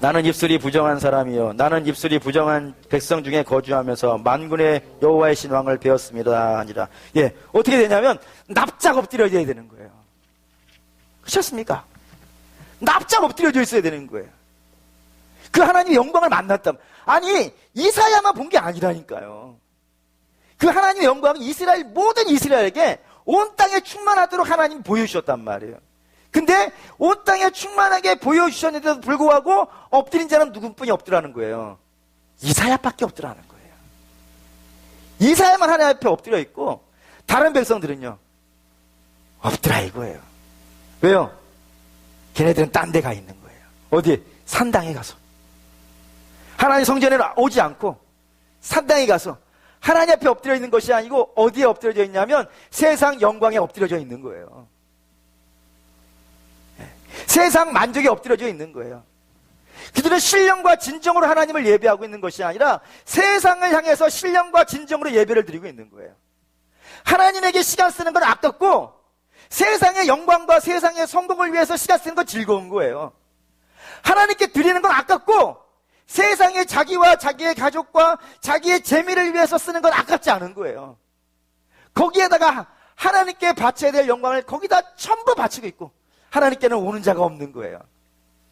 나는 입술이 부정한 사람이요 나는 입술이 부정한 백성 중에 거주하면서 만군의 여호와의 신왕을 배웠습니다 아니라. 어떻게 되냐면 납작 엎드려야 되는 거예요. 그렇지 않습니까? 납작 엎드려져 있어야 되는 거예요. 그 하나님의 영광을 만났다면, 아니 이사야만 본 게 아니라니까요. 그 하나님의 영광은 이스라엘 모든 이스라엘에게 온 땅에 충만하도록 하나님이 보여주셨단 말이에요. 근데 온 땅에 충만하게 보여주셨는데도 불구하고 엎드린 자는 누구뿐이 없더라는 거예요. 이사야밖에 없더라는 거예요. 이사야만 하나님 앞에 엎드려 있고 다른 백성들은요 엎드라 이거예요. 왜요? 걔네들은 딴 데 가 있는 거예요. 어디? 산당에 가서 하나님 성전에 오지 않고 산당에 가서 하나님 앞에 엎드려 있는 것이 아니고 어디에 엎드려져 있냐면 세상 영광에 엎드려져 있는 거예요. 세상 만족에 엎드려져 있는 거예요. 그들은 신령과 진정으로 하나님을 예배하고 있는 것이 아니라 세상을 향해서 신령과 진정으로 예배를 드리고 있는 거예요. 하나님에게 시간 쓰는 건 아깝고 세상의 영광과 세상의 성공을 위해서 시간 쓰는 건 즐거운 거예요. 하나님께 드리는 건 아깝고 세상에 자기와 자기의 가족과 자기의 재미를 위해서 쓰는 건 아깝지 않은 거예요. 거기에다가 하나님께 바쳐야 될 영광을 거기다 전부 바치고 있고 하나님께는 오는 자가 없는 거예요.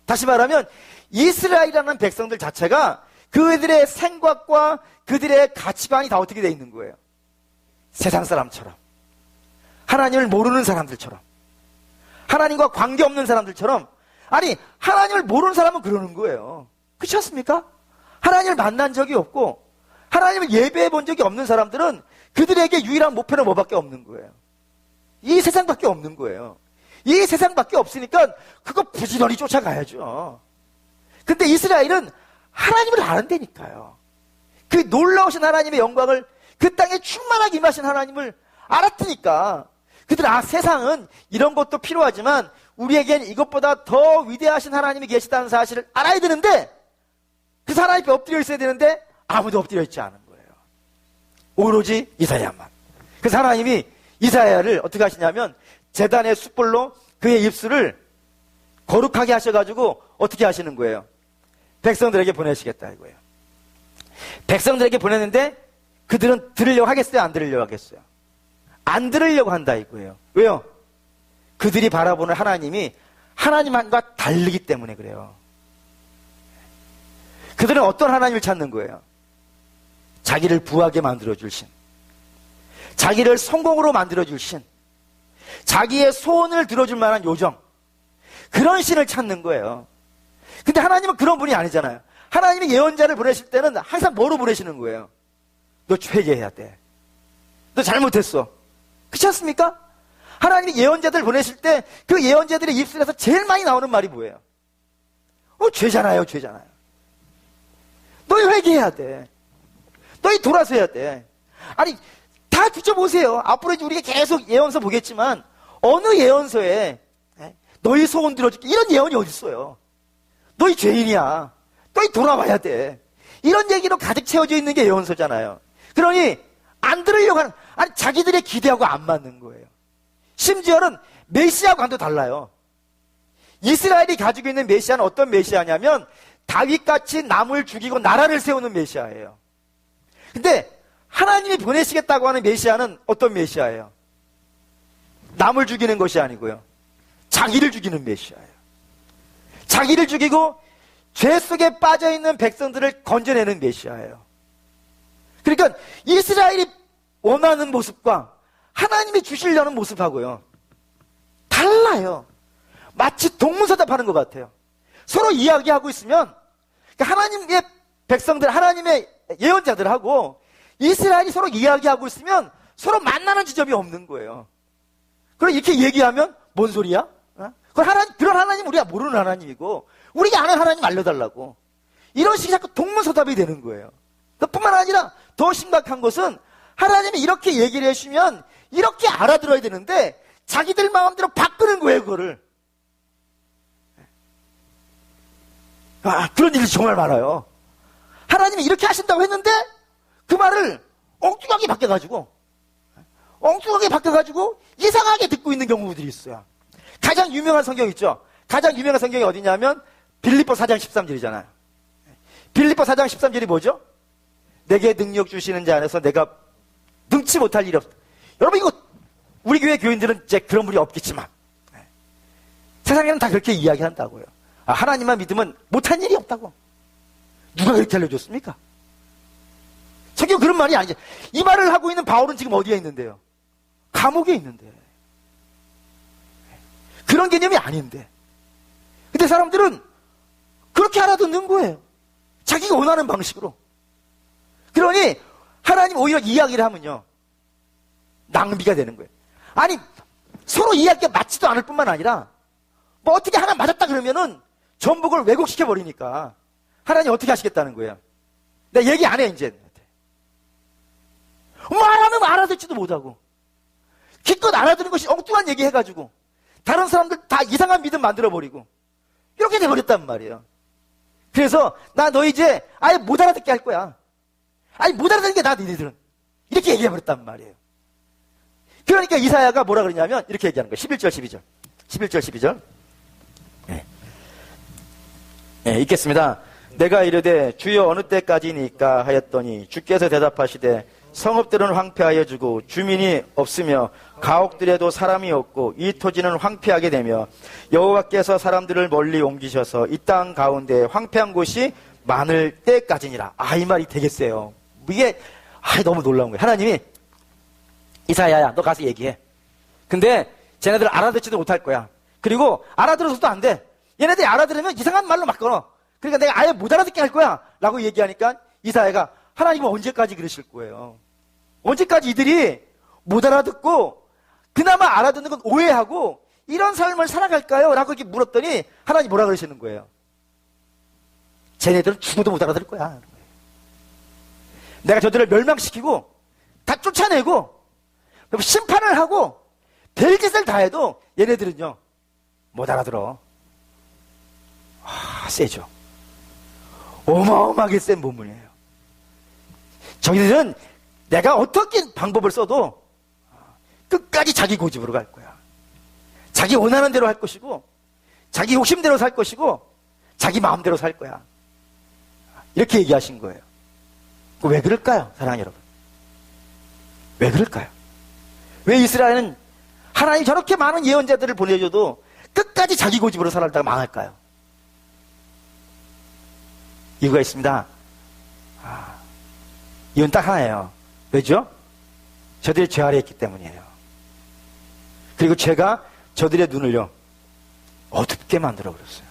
다시 말하면 이스라엘이라는 백성들 자체가 그들의 생각과 그들의 가치관이 다 어떻게 되어 있는 거예요? 세상 사람처럼, 하나님을 모르는 사람들처럼, 하나님과 관계없는 사람들처럼. 아니, 하나님을 모르는 사람은 그러는 거예요. 그렇지 않습니까? 하나님을 만난 적이 없고 하나님을 예배해 본 적이 없는 사람들은 그들에게 유일한 목표는 뭐밖에 없는 거예요? 이 세상밖에 없는 거예요. 이 세상밖에 없으니까 그거 부지런히 쫓아가야죠. 근데 이스라엘은 하나님을 아는다니까요. 그 놀라우신 하나님의 영광을, 그 땅에 충만하게 임하신 하나님을 알았으니까 그들은 세상은 이런 것도 필요하지만 우리에겐 이것보다 더 위대하신 하나님이 계시다는 사실을 알아야 되는데 그 하나님 앞에 엎드려 있어야 되는데 아무도 엎드려 있지 않은 거예요. 오로지 이사야만. 그래서 하나님이 이사야를 어떻게 하시냐면 제단의 숯불로 그의 입술을 거룩하게 하셔가지고 어떻게 하시는 거예요? 백성들에게 보내시겠다 이거예요. 백성들에게 보냈는데 그들은 들으려고 하겠어요? 안 들으려고 하겠어요? 안 들으려고 한다 이거예요. 왜요? 그들이 바라보는 하나님이 하나님과 다르기 때문에 그래요. 그들은 어떤 하나님을 찾는 거예요? 자기를 부하게 만들어줄 신, 자기를 성공으로 만들어줄 신, 자기의 소원을 들어줄 만한 요정, 그런 신을 찾는 거예요. 근데 하나님은 그런 분이 아니잖아요. 하나님이 예언자를 보내실 때는 항상 뭐로 보내시는 거예요? 너 회개해야 돼. 너 잘못했어. 그렇지 않습니까? 하나님이 예언자들 보내실 때 그 예언자들의 입술에서 제일 많이 나오는 말이 뭐예요? 죄잖아요, 죄잖아요. 너희 회개해야 돼. 너희 돌아서야 돼. 아니, 다 뒤져보세요. 앞으로 이제 우리가 계속 예언서 보겠지만 어느 예언서에 너희 소원 들어줄게 이런 예언이 어디 있어요? 너희 죄인이야. 너희 돌아와야 돼. 이런 얘기로 가득 채워져 있는 게 예언서잖아요. 그러니 안 들으려고 하는, 아니 자기들의 기대하고 안 맞는 거예요. 심지어는 메시아관도 달라요. 이스라엘이 가지고 있는 메시아는 어떤 메시아냐면 다윗같이 남을 죽이고 나라를 세우는 메시아예요. 근데 하나님이 보내시겠다고 하는 메시아는 어떤 메시아예요? 남을 죽이는 것이 아니고요, 자기를 죽이는 메시아예요. 자기를 죽이고 죄 속에 빠져있는 백성들을 건져내는 메시아예요. 그러니까 이스라엘이 원하는 모습과 하나님이 주시려는 모습하고요 달라요. 마치 동문서답하는 것 같아요. 서로 이야기하고 있으면 하나님의 백성들, 하나님의 예언자들하고 이스라엘이 서로 이야기하고 있으면 서로 만나는 지점이 없는 거예요. 그럼 이렇게 얘기하면 뭔 소리야? 그런 하나님 우리가 모르는 하나님이고 우리가 아는 하나님 알려달라고, 이런 식이 자꾸 동문서답이 되는 거예요. 뿐만 아니라 더 심각한 것은 하나님이 이렇게 얘기를 해주시면 이렇게 알아들어야 되는데 자기들 마음대로 바꾸는 거예요, 그거를. 그런 일이 정말 많아요. 하나님이 이렇게 하신다고 했는데 그 말을 엉뚱하게 바뀌어가지고 이상하게 듣고 있는 경우들이 있어요. 가장 유명한 성경 있죠? 가장 유명한 성경이 어디냐면 빌립보 4장 13절이잖아요. 빌립보 4장 13절이 뭐죠? 내게 능력 주시는 자 안에서 내가 능치 못할 일이 없다. 여러분, 이거 우리 교회 교인들은 이제 그런 분이 없겠지만 세상에는 다 그렇게 이야기한다고요. 하나님만 믿으면 못한 일이 없다고. 누가 그렇게 알려줬습니까? 성경 그런 말이 아니죠. 이 말을 하고 있는 바울은 지금 어디에 있는데요? 감옥에 있는데. 그런 개념이 아닌데. 근데 사람들은 그렇게 알아듣는 거예요. 자기가 원하는 방식으로. 그러니 하나님 오히려 이야기를 하면요 낭비가 되는 거예요. 아니, 서로 이야기가 맞지도 않을 뿐만 아니라 뭐 어떻게 하나 맞았다 그러면은 전부 그걸 왜곡시켜 버리니까 하나님 어떻게 하시겠다는 거예요? 내가 얘기 안 해, 이제. 말하면 알아듣지도 못하고, 기껏 알아듣는 것이 엉뚱한 얘기 해가지고, 다른 사람들 다 이상한 믿음 만들어버리고, 이렇게 돼버렸단 말이에요. 그래서, 나 너 이제 아예 못 알아듣게 할 거야. 아니, 못 알아듣는 게 나, 니네들은. 이렇게 얘기해버렸단 말이에요. 그러니까 이사야가 뭐라 그러냐면, 이렇게 얘기하는 거예요. 11절, 12절. 11절, 12절. 읽겠습니다. 내가 이르되 주여 어느 때까지니까 하였더니 주께서 대답하시되 성읍들은 황폐하여 주고 주민이 없으며 가옥들에도 사람이 없고 이 토지는 황폐하게 되며 여호와께서 사람들을 멀리 옮기셔서 이 땅 가운데 황폐한 곳이 많을 때까지니라. 이 말이 되겠어요. 이게 너무 놀라운 거예요. 하나님이 이사야야 너 가서 얘기해. 근데 쟤네들 알아듣지도 못할 거야. 그리고 알아들어서도 안 돼. 얘네들이 알아들으면 이상한 말로 막 걸어. 그러니까 내가 아예 못 알아듣게 할 거야 라고 얘기하니까 이사야가 하나님은 언제까지 그러실 거예요? 언제까지 이들이 못 알아듣고 그나마 알아듣는 건 오해하고 이런 삶을 살아갈까요? 라고 이렇게 물었더니 하나님 뭐라 그러시는 거예요? 쟤네들은 죽어도 못 알아들을 거야. 내가 저들을 멸망시키고 다 쫓아내고 심판을 하고 별짓을 다 해도 얘네들은요 못 알아들어. 세죠. 어마어마하게 센 본문이에요. 저희들은 내가 어떻게 방법을 써도 끝까지 자기 고집으로 갈 거야. 자기 원하는 대로 할 것이고 자기 욕심대로 살 것이고 자기 마음대로 살 거야. 이렇게 얘기하신 거예요. 왜 그럴까요? 사랑하는 여러분. 왜 그럴까요? 왜 이스라엘은 하나님 저렇게 많은 예언자들을 보내줘도 끝까지 자기 고집으로 살다가 망할까요? 이유가 있습니다. 이유는 딱 하나예요. 왜죠? 저들이 죄 아래 있기 때문이에요. 그리고 죄가 저들의 눈을요 어둡게 만들어버렸어요.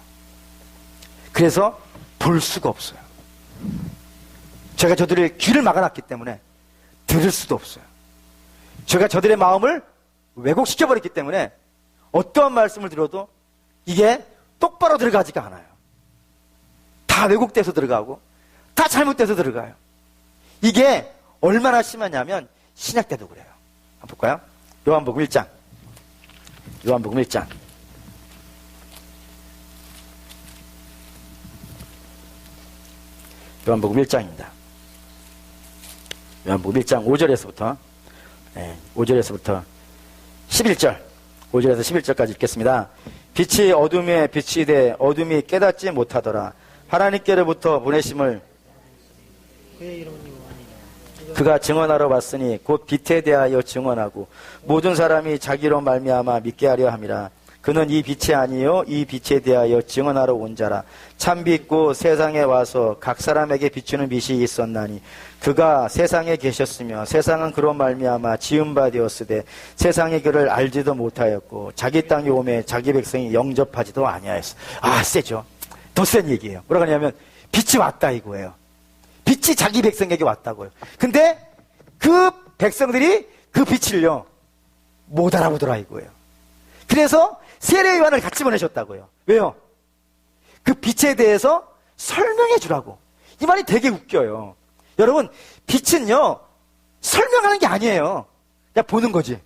그래서 볼 수가 없어요. 제가 저들의 귀를 막아놨기 때문에 들을 수도 없어요. 제가 저들의 마음을 왜곡시켜버렸기 때문에 어떠한 말씀을 들어도 이게 똑바로 들어가지가 않아요. 다 왜곡돼서 들어가고 다 잘못돼서 들어가요. 이게 얼마나 심하냐면 신약 때도 그래요. 한번 볼까요? 요한복음 1장. 요한복음 1장. 요한복음 1장입니다. 요한복음 1장 5절에서부터 5절에서부터 11절 5절에서 11절까지 읽겠습니다. 빛이 어둠에 빛이 돼 어둠이 깨닫지 못하더라. 하나님께로부터 보내심을 그가 증언하러 왔으니 곧 빛에 대하여 증언하고 모든 사람이 자기로 말미암아 믿게 하려 함이라. 그는 이 빛이 아니요 이 빛에 대하여 증언하러 온 자라. 참빛 곧 세상에 와서 각 사람에게 비추는 빛이 있었나니 그가 세상에 계셨으며 세상은 그로 말미암아 지은 바 되었으되 세상이 그를 알지도 못하였고 자기 땅에 오매 자기 백성이 영접하지도 아니하였어. 세죠. 더 센 얘기예요. 뭐라고 하냐면 빛이 왔다 이거예요. 빛이 자기 백성에게 왔다고요. 근데 그 백성들이 그 빛을요 못 알아보더라 이거예요. 그래서 세례 요한을 같이 보내셨다고요. 왜요? 그 빛에 대해서 설명해 주라고. 이 말이 되게 웃겨요. 여러분, 빛은요 설명하는 게 아니에요. 그냥 보는 거지.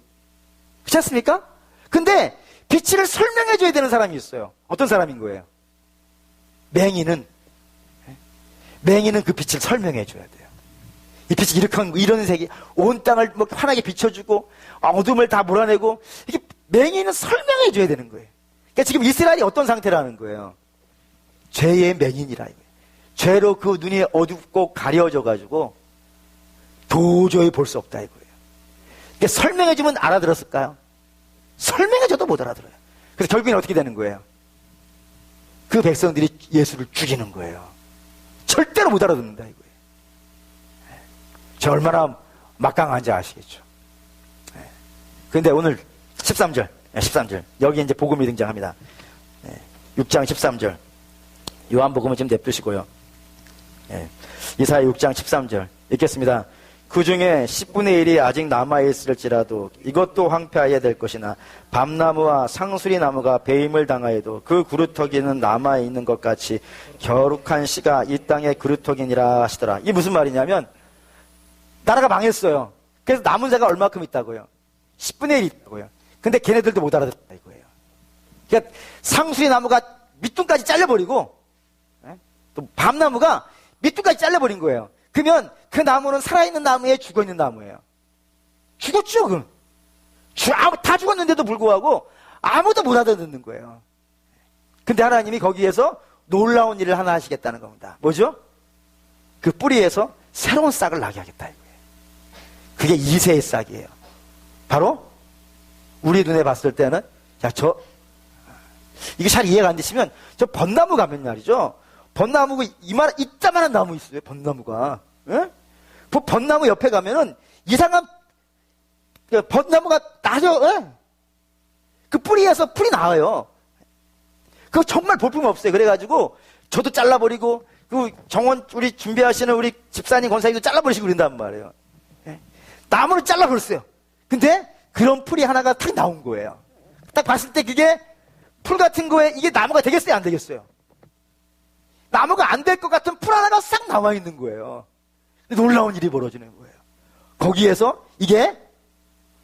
그렇지 않습니까? 근데 빛을 설명해 줘야 되는 사람이 있어요. 어떤 사람인 거예요? 맹인은 그 빛을 설명해 줘야 돼요. 이 빛이 이런 색이 온 땅을 환하게 비춰주고 어둠을 다 몰아내고 이게 맹인은 설명해 줘야 되는 거예요. 그러니까 지금 이스라엘이 어떤 상태라는 거예요? 죄의 맹인이라 이거예요. 죄로 그 눈이 어둡고 가려져 가지고 도저히 볼 수 없다 이거예요. 그러니까 설명해 주면 알아들었을까요? 설명해 줘도 못 알아들어요. 그래서 결국엔 어떻게 되는 거예요? 그 백성들이 예수를 죽이는 거예요. 절대로 못 알아듣는다 이거예요. 저 얼마나 막강한지 아시겠죠. 그런데 오늘 13절 여기 이제 복음이 등장합니다. 6장 13절 요한복음은 좀 냅두시고요. 이사야 6장 13절 읽겠습니다. 그 중에 10분의 1이 아직 남아있을지라도 이것도 황폐하여야 될 것이나 밤나무와 상수리나무가 배임을 당하여도 그 그루터기는 남아있는 것 같이 거룩한 씨가 이 땅의 그루터기니라 하시더라. 이게 무슨 말이냐면 나라가 망했어요. 그래서 남은 자가 얼마큼 있다고요? 10분의 1이 있다고요. 근데 걔네들도 못 알아듣다 이거예요. 그러니까 상수리나무가 밑둥까지 잘려버리고 또 밤나무가 밑둥까지 잘려버린 거예요. 그러면 그 나무는 살아있는 나무에 죽어있는 나무예요. 죽었죠, 그럼. 다 죽었는데도 불구하고 아무도 못 알아듣는 거예요. 근데 하나님이 거기에서 놀라운 일을 하나 하시겠다는 겁니다. 뭐죠? 그 뿌리에서 새로운 싹을 나게 하겠다 이거예요. 그게 이새의 싹이에요. 바로 우리 눈에 봤을 때는 이게 잘 이해가 안 되시면 저 벚나무 가면 말이죠. 벚나무가 이따만한 나무 있어요. 벚나무가. 예? 그 벚나무 옆에 가면은 이상한 벚나무가 나죠. 예? 그 뿌리에서 풀이 나와요. 그거 정말 볼품 없어요. 그래가지고 저도 잘라버리고 그 정원 우리 준비하시는 우리 집사님 권사님도 잘라버리시고 그런단 말이에요. 예? 나무를 잘라버렸어요. 근데 그런 풀이 하나가 탁 나온 거예요. 딱 봤을 때 그게 풀 같은 거에 이게 나무가 되겠어요? 안 되겠어요? 나무가 안 될 것 같은 풀 하나가 싹 나와 있는 거예요. 놀라운 일이 벌어지는 거예요. 거기에서 이게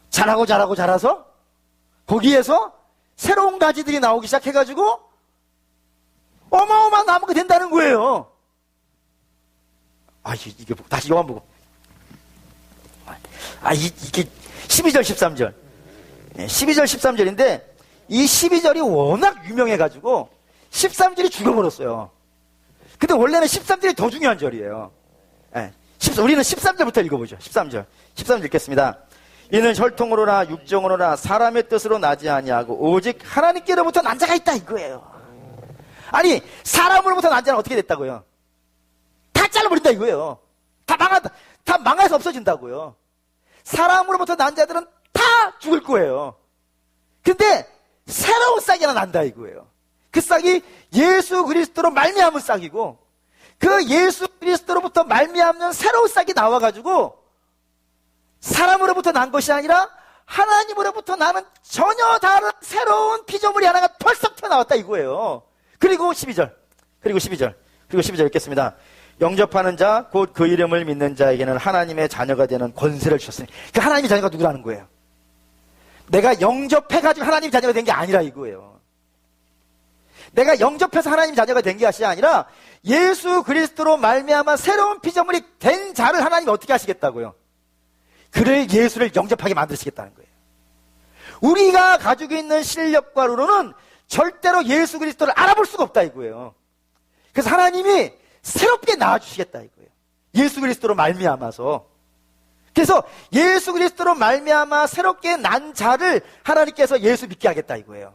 자라서 거기에서 새로운 가지들이 나오기 시작해가지고 어마어마한 나무가 된다는 거예요. 이게 다시 요한 보고. 이게 12절 13절 12절 13절인데 이 12절이 워낙 유명해가지고 13절이 죽어버렸어요. 근데 원래는 13절이 더 중요한 절이에요. 우리는 13절부터 읽어보죠. 13절 읽겠습니다. 이는 혈통으로나 육정으로나 사람의 뜻으로 나지 아니하고 오직 하나님께로부터 난 자가 있다 이거예요. 아니 사람으로부터 난 자는 어떻게 됐다고요? 다 잘라버린다 이거예요. 다 망해서 없어진다고요. 사람으로부터 난 자들은 다 죽을 거예요. 근데 새로운 싹이 하나 난다 이거예요. 그 싹이 예수 그리스도로 말미암은 싹이고 그 예수 그리스도로부터 말미암는 새로운 싹이 나와가지고 사람으로부터 난 것이 아니라 하나님으로부터 나는 전혀 다른 새로운 피조물이 하나가 펄썩 튀어나왔다 이거예요. 그리고 12절 읽겠습니다. 영접하는 자 곧 그 이름을 믿는 자에게는 하나님의 자녀가 되는 권세를 주셨으니 그 하나님의 자녀가 누구라는 거예요? 내가 영접해가지고 하나님의 자녀가 된 게 아니라 이거예요. 내가 영접해서 하나님 자녀가 된 게 아니라 예수 그리스도로 말미암아 새로운 피조물이 된 자를 하나님이 어떻게 하시겠다고요? 그를 예수를 영접하게 만드시겠다는 거예요. 우리가 가지고 있는 실력과로는 절대로 예수 그리스도를 알아볼 수가 없다 이거예요. 그래서 하나님이 새롭게 낳아주시겠다 이거예요. 예수 그리스도로 말미암아서. 그래서 예수 그리스도로 말미암아 새롭게 난 자를 하나님께서 예수 믿게 하겠다 이거예요.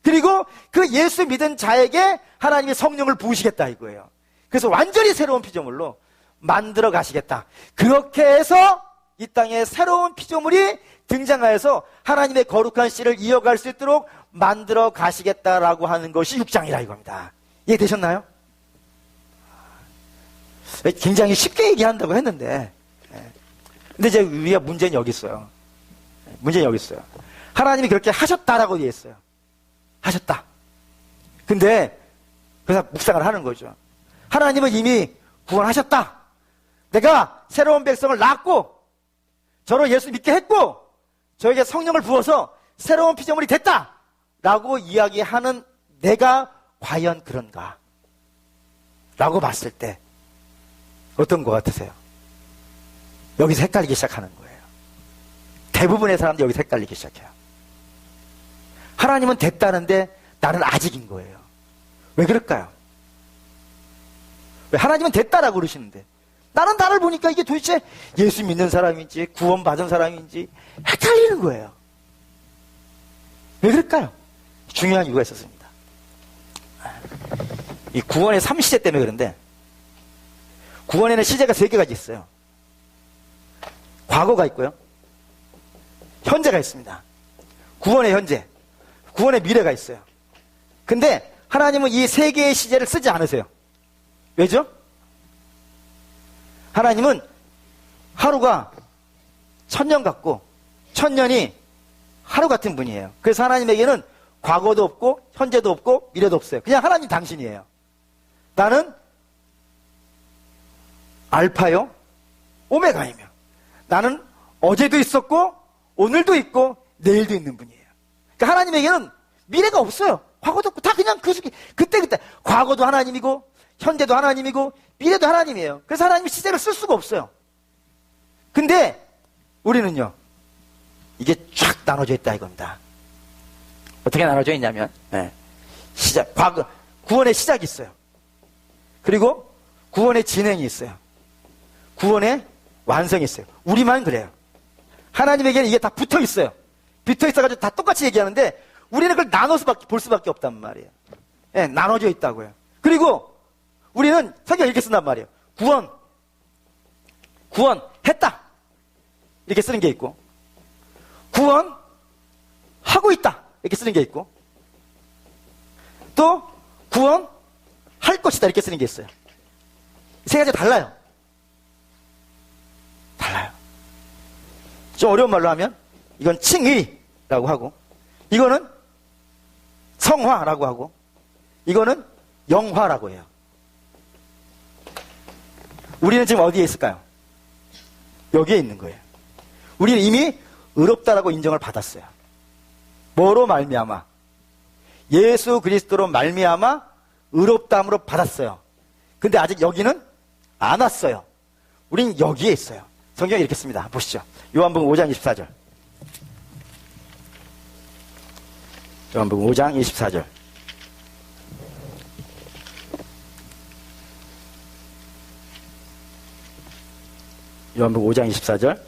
그리고 그 예수 믿은 자에게 하나님이 성령을 부으시겠다 이거예요. 그래서 완전히 새로운 피조물로 만들어 가시겠다. 그렇게 해서 이 땅에 새로운 피조물이 등장하여서 하나님의 거룩한 씨를 이어갈 수 있도록 만들어 가시겠다라고 하는 것이 6장이라 이겁니다. 이해되셨나요? 굉장히 쉽게 얘기한다고 했는데 근데 이제 우리가 문제는 여기 있어요. 하나님이 그렇게 하셨다라고 얘기했어요. 하셨다. 근데 그래서 묵상을 하는 거죠. 하나님은 이미 구원하셨다. 내가 새로운 백성을 낳았고 저로 예수 믿게 했고 저에게 성령을 부어서 새로운 피조물이 됐다 라고 이야기하는 내가 과연 그런가 라고 봤을 때 어떤 것 같으세요? 여기서 헷갈리기 시작하는 거예요. 대부분의 사람들이 여기서 헷갈리기 시작해요. 하나님은 됐다는데 나는 아직인 거예요. 왜 그럴까요? 왜 하나님은 됐다라고 그러시는데 나는 나를 보니까 이게 도대체 예수 믿는 사람인지 구원받은 사람인지 헷갈리는 거예요. 왜 그럴까요? 중요한 이유가 있었습니다. 이 구원의 3시제 때문에 그런데 구원에는 시제가 3개가 있어요. 과거가 있고요. 현재가 있습니다. 구원의 현재, 구원의 미래가 있어요. 근데 하나님은 이 3개의 시제를 쓰지 않으세요. 왜죠? 하나님은 하루가 1000년 같고 1000년이 하루 같은 분이에요. 그래서 하나님에게는 과거도 없고 현재도 없고 미래도 없어요. 그냥 하나님 당신이에요. 나는 알파요 오메가이며 나는 어제도 있었고 오늘도 있고 내일도 있는 분이에요. 그러니까 하나님에게는 미래가 없어요. 과거도 없고 다 그냥 그때 과거도 하나님이고 현재도 하나님이고 미래도 하나님이에요. 그래서 하나님이 시제를 쓸 수가 없어요. 근데 우리는요 이게 쫙 나눠져 있다 이겁니다. 어떻게 나눠져 있냐면 시작, 과거, 구원의 시작이 있어요. 그리고 구원의 진행이 있어요. 구원의 완성이 있어요. 우리만 그래요. 하나님에게는 이게 다 붙어 있어요. 붙어 있어가지고 다 똑같이 얘기하는데 우리는 그걸 나눠서 볼 수밖에 없단 말이에요. 나눠져 있다고요. 그리고 우리는 성경 이렇게 쓴단 말이에요. 구원했다 이렇게 쓰는 게 있고 구원하고 있다 이렇게 쓰는 게 있고 또 구원할 것이다 이렇게 쓰는 게 있어요. 세 가지가 달라요. 좀 어려운 말로 하면 이건 칭의라고 하고 이거는 성화라고 하고 이거는 영화라고 해요. 우리는 지금 어디에 있을까요? 여기에 있는 거예요. 우리는 이미 의롭다라고 인정을 받았어요. 뭐로 말미암아? 예수 그리스도로 말미암아 의롭다함으로 받았어요. 근데 아직 여기는 안 왔어요. 우린 여기에 있어요. 성경이 이렇게 씁니다. 보시죠. 요한복음 5장 24절. 요한복음 5장 24절. 요한복음 5장 24절.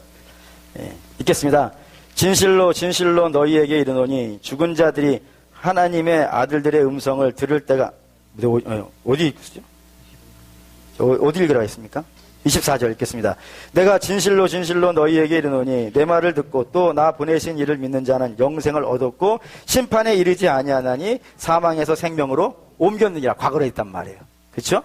읽겠습니다. 진실로 진실로 너희에게 이르노니 죽은 자들이 하나님의 아들들의 음성을 들을 때가 어디 읽으시죠? 어디 읽으라 했습니까? 24절 읽겠습니다. 내가 진실로 진실로 너희에게 이르노니 내 말을 듣고 또 나 보내신 이를 믿는 자는 영생을 얻었고 심판에 이르지 아니하나니 사망에서 생명으로 옮겼느니라. 과거로 했단 말이에요. 그렇죠?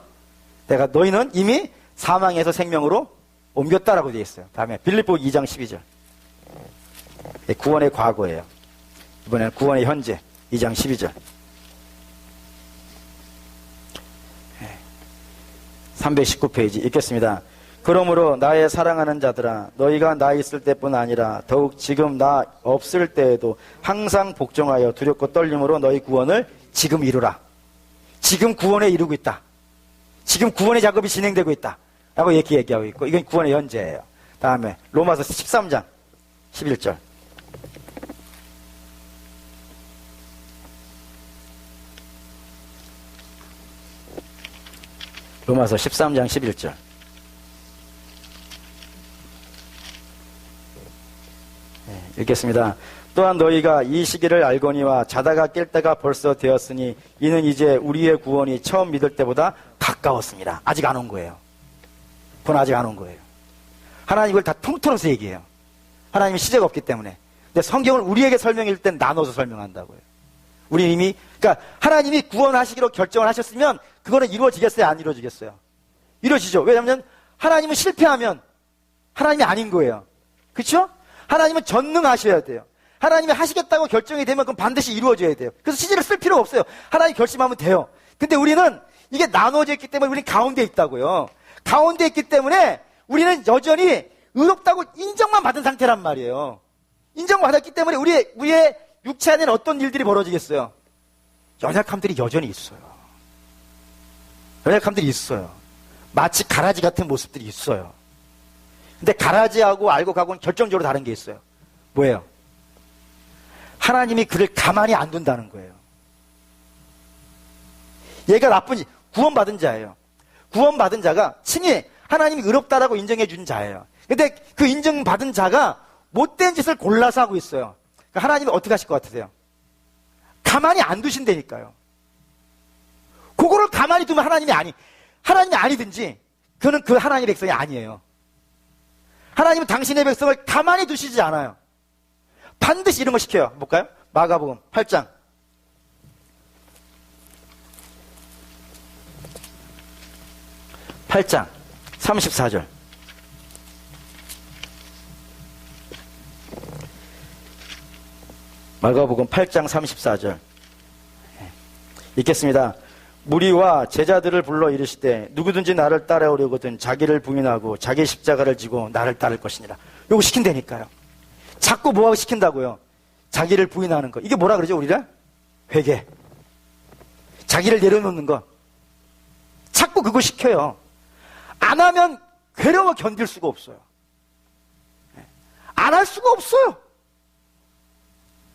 내가 너희는 이미 사망에서 생명으로 옮겼다라고 되어 있어요. 다음에 빌립보 2장 12절. 구원의 과거예요. 이번에는 구원의 현재 2장 12절. 319페이지 읽겠습니다. 그러므로 나의 사랑하는 자들아 너희가 나 있을 때뿐 아니라 더욱 지금 나 없을 때에도 항상 복종하여 두렵고 떨림으로 너희 구원을 지금 이루라. 지금 구원에 이루고 있다. 지금 구원의 작업이 진행되고 있다 라고 이렇게 얘기하고 있고 이건 구원의 현재예요. 다음에 로마서 13장 11절. 로마서 13장 11절. 읽겠습니다. 또한 너희가 이 시기를 알거니와 자다가 깰 때가 벌써 되었으니 이는 이제 우리의 구원이 처음 믿을 때보다 가까웠습니다. 아직 안 온 거예요. 그건 아직 안 온 거예요. 하나님 이걸 다 통틀어서 얘기해요. 하나님이 시제가 없기 때문에. 근데 성경을 우리에게 설명할 땐 나눠서 설명한다고요. 우리 이미 그러니까 하나님이 구원하시기로 결정을 하셨으면 그거는 이루어지겠어요? 안 이루어지겠어요? 이루어지죠. 왜냐하면 하나님은 실패하면 하나님이 아닌 거예요. 그렇죠? 하나님은 전능하셔야 돼요. 하나님이 하시겠다고 결정이 되면 그건 반드시 이루어져야 돼요. 그래서 시제를 쓸 필요가 없어요. 하나님이 결심하면 돼요. 근데 우리는 이게 나눠져 있기 때문에 우리는 가운데 있다고요. 가운데 있기 때문에 우리는 여전히 의롭다고 인정만 받은 상태란 말이에요. 인정받았기 때문에 우리의 육체 안에는 어떤 일들이 벌어지겠어요? 연약함들이 여전히 있어요. 연약함들이 있어요. 마치 가라지 같은 모습들이 있어요. 근데 가라지하고 알고 가고는 결정적으로 다른 게 있어요. 뭐예요? 하나님이 그를 가만히 안 둔다는 거예요. 얘가 나쁜 구원받은 자예요. 구원받은 자가 칭의 하나님이 의롭다라고 인정해 준 자예요. 근데 그 인정받은 자가 못된 짓을 골라서 하고 있어요. 그러니까 하나님이 어떻게 하실 것 같으세요? 가만히 안 두신다니까요. 그거를 가만히 두면 하나님이 아니든지 그는 그 하나님의 백성이 아니에요. 하나님은 당신의 백성을 가만히 두시지 않아요. 반드시 이런 걸 시켜요. 볼까요? 마가복음 8장 34절. 마가복음 8장 34절 읽겠습니다. 무리와 제자들을 불러 이르시되 누구든지 나를 따라오려거든 자기를 부인하고 자기 십자가를 지고 나를 따를 것이니라. 요거 시킨다니까요. 자꾸 뭐하고 시킨다고요? 자기를 부인하는 거. 이게 뭐라 그러죠 우리가? 회개. 자기를 내려놓는 거. 자꾸 그거 시켜요. 안 하면 괴로워 견딜 수가 없어요. 안 할 수가 없어요.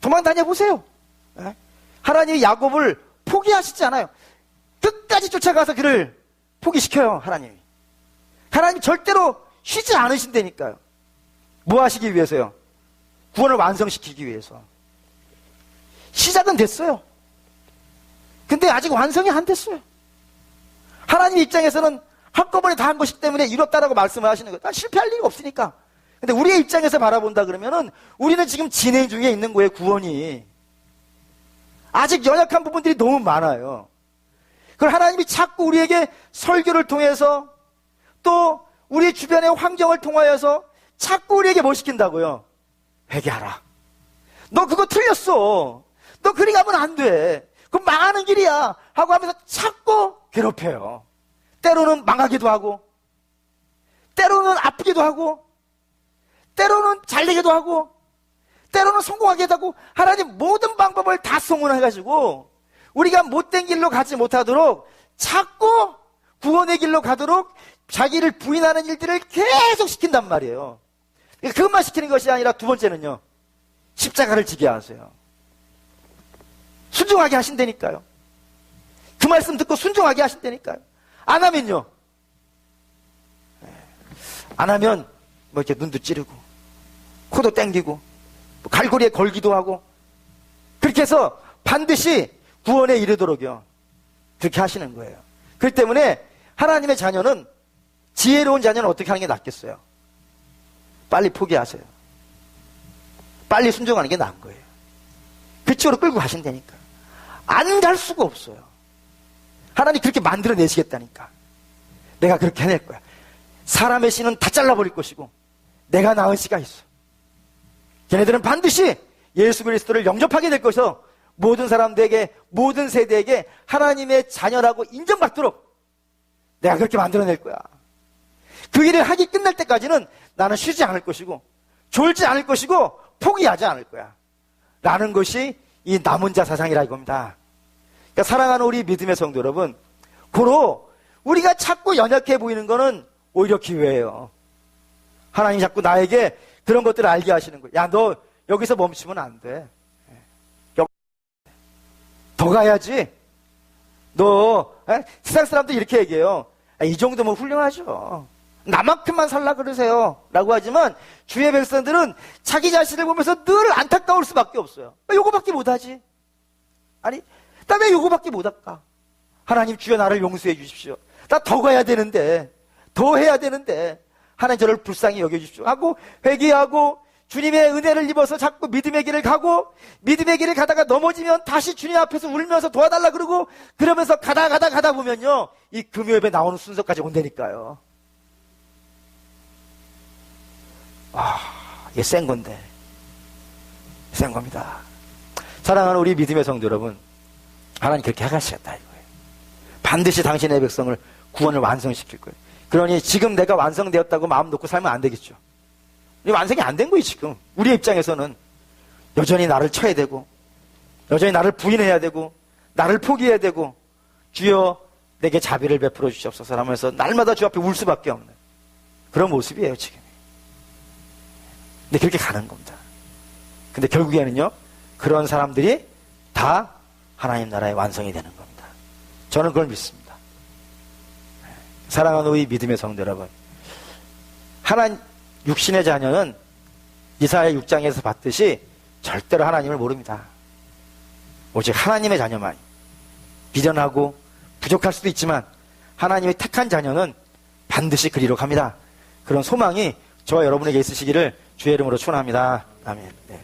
도망 다녀보세요. 하나님이 야곱을 포기하시지 않아요. 끝까지 쫓아가서 그를 포기시켜요. 하나님이 절대로 쉬지 않으신다니까요. 뭐 하시기 위해서요? 구원을 완성시키기 위해서. 시작은 됐어요. 근데 아직 완성이 안 됐어요. 하나님 입장에서는 한꺼번에 다 한 것이기 때문에 이뤘다라고 말씀을 하시는 거예요. 실패할 리가 없으니까. 근데 우리의 입장에서 바라본다 그러면은 우리는 지금 진행 중에 있는 거예요, 구원이. 아직 연약한 부분들이 너무 많아요. 그걸 하나님이 자꾸 우리에게 설교를 통해서 또 우리 주변의 환경을 통하여서 자꾸 우리에게 뭐 시킨다고요? 회개하라. 너 그거 틀렸어. 너 그리 가면 안 돼. 그건 망하는 길이야. 하고 하면서 자꾸 괴롭혀요. 때로는 망하기도 하고, 때로는 아프기도 하고, 때로는 잘되기도 하고, 때로는 성공하기도 하고, 하나님 모든 방법을 다 성공해가지고 우리가 못된 길로 가지 못하도록 자꾸 구원의 길로 가도록 자기를 부인하는 일들을 계속 시킨단 말이에요. 그것만 시키는 것이 아니라 두 번째는요, 십자가를 지게 하세요. 순종하게 하신다니까요. 그 말씀 듣고 순종하게 하신다니까요. 안 하면요, 안 하면 뭐 이렇게 눈도 찌르고 코도 땡기고 갈고리에 걸기도 하고, 그렇게 해서 반드시 구원에 이르도록요 그렇게 하시는 거예요. 그렇기 때문에 하나님의 자녀는, 지혜로운 자녀는 어떻게 하는 게 낫겠어요? 빨리 포기하세요. 빨리 순종하는 게 나은 거예요. 그쪽으로 끌고 가신다니까. 안 갈 수가 없어요. 하나님 그렇게 만들어내시겠다니까. 내가 그렇게 해낼 거야. 사람의 씨는 다 잘라버릴 것이고 내가 낳은 씨가 있어. 걔네들은 반드시 예수 그리스도를 영접하게 될 것이서 모든 사람들에게, 모든 세대에게 하나님의 자녀라고 인정받도록 내가 그렇게 만들어낼 거야. 그 일을 하기 끝날 때까지는 나는 쉬지 않을 것이고 졸지 않을 것이고 포기하지 않을 거야 라는 것이 이 남은 자 사상이라 이겁니다. 그러니까 사랑하는 우리 믿음의 성도 여러분, 고로 우리가 자꾸 연약해 보이는 거는 오히려 기회예요. 하나님이 자꾸 나에게 그런 것들을 알게 하시는 거예요. 야, 너 여기서 멈추면 안 돼. 더 가야지. 너 세상 사람들 이렇게 얘기해요. 이 정도면 훌륭하죠. 나만큼만 살라 그러세요 라고 하지만 주의 백성들은 자기 자신을 보면서 늘 안타까울 수밖에 없어요. 요거밖에 못하지. 아니, 나 왜 요거밖에 못할까? 하나님 주여 나를 용서해 주십시오. 나 더 가야 되는데, 더 해야 되는데 하나님 저를 불쌍히 여겨주십시오 하고 회개하고 주님의 은혜를 입어서 자꾸 믿음의 길을 가고, 믿음의 길을 가다가 넘어지면 다시 주님 앞에서 울면서 도와달라 그러고, 그러면서 가다 보면요 이 금요예배 나오는 순서까지 온다니까요. 이게 센 건데, 센 겁니다. 사랑하는 우리 믿음의 성도 여러분, 하나님 그렇게 하시겠다 이거예요. 반드시 당신의 백성을 구원을 완성시킬 거예요. 그러니 지금 내가 완성되었다고 마음 놓고 살면 안 되겠죠. 완성이 안 된 거예요. 지금 우리의 입장에서는 여전히 나를 쳐야 되고, 여전히 나를 부인해야 되고, 나를 포기해야 되고, 주여 내게 자비를 베풀어 주시옵소서 하면서 날마다 주 앞에 울 수밖에 없는 그런 모습이에요 지금. 근데 그렇게 가는 겁니다. 근데 결국에는요 그런 사람들이 다 하나님 나라의 완성이 되는 겁니다. 저는 그걸 믿습니다. 사랑하는 우리 믿음의 성도 여러분, 하나님 육신의 자녀는 이사야 6장에서 봤듯이 절대로 하나님을 모릅니다. 오직 하나님의 자녀만, 미련하고 부족할 수도 있지만 하나님의 택한 자녀는 반드시 그리로 갑니다. 그런 소망이 저와 여러분에게 있으시기를 주의 이름으로 축원합니다. 아멘. 네.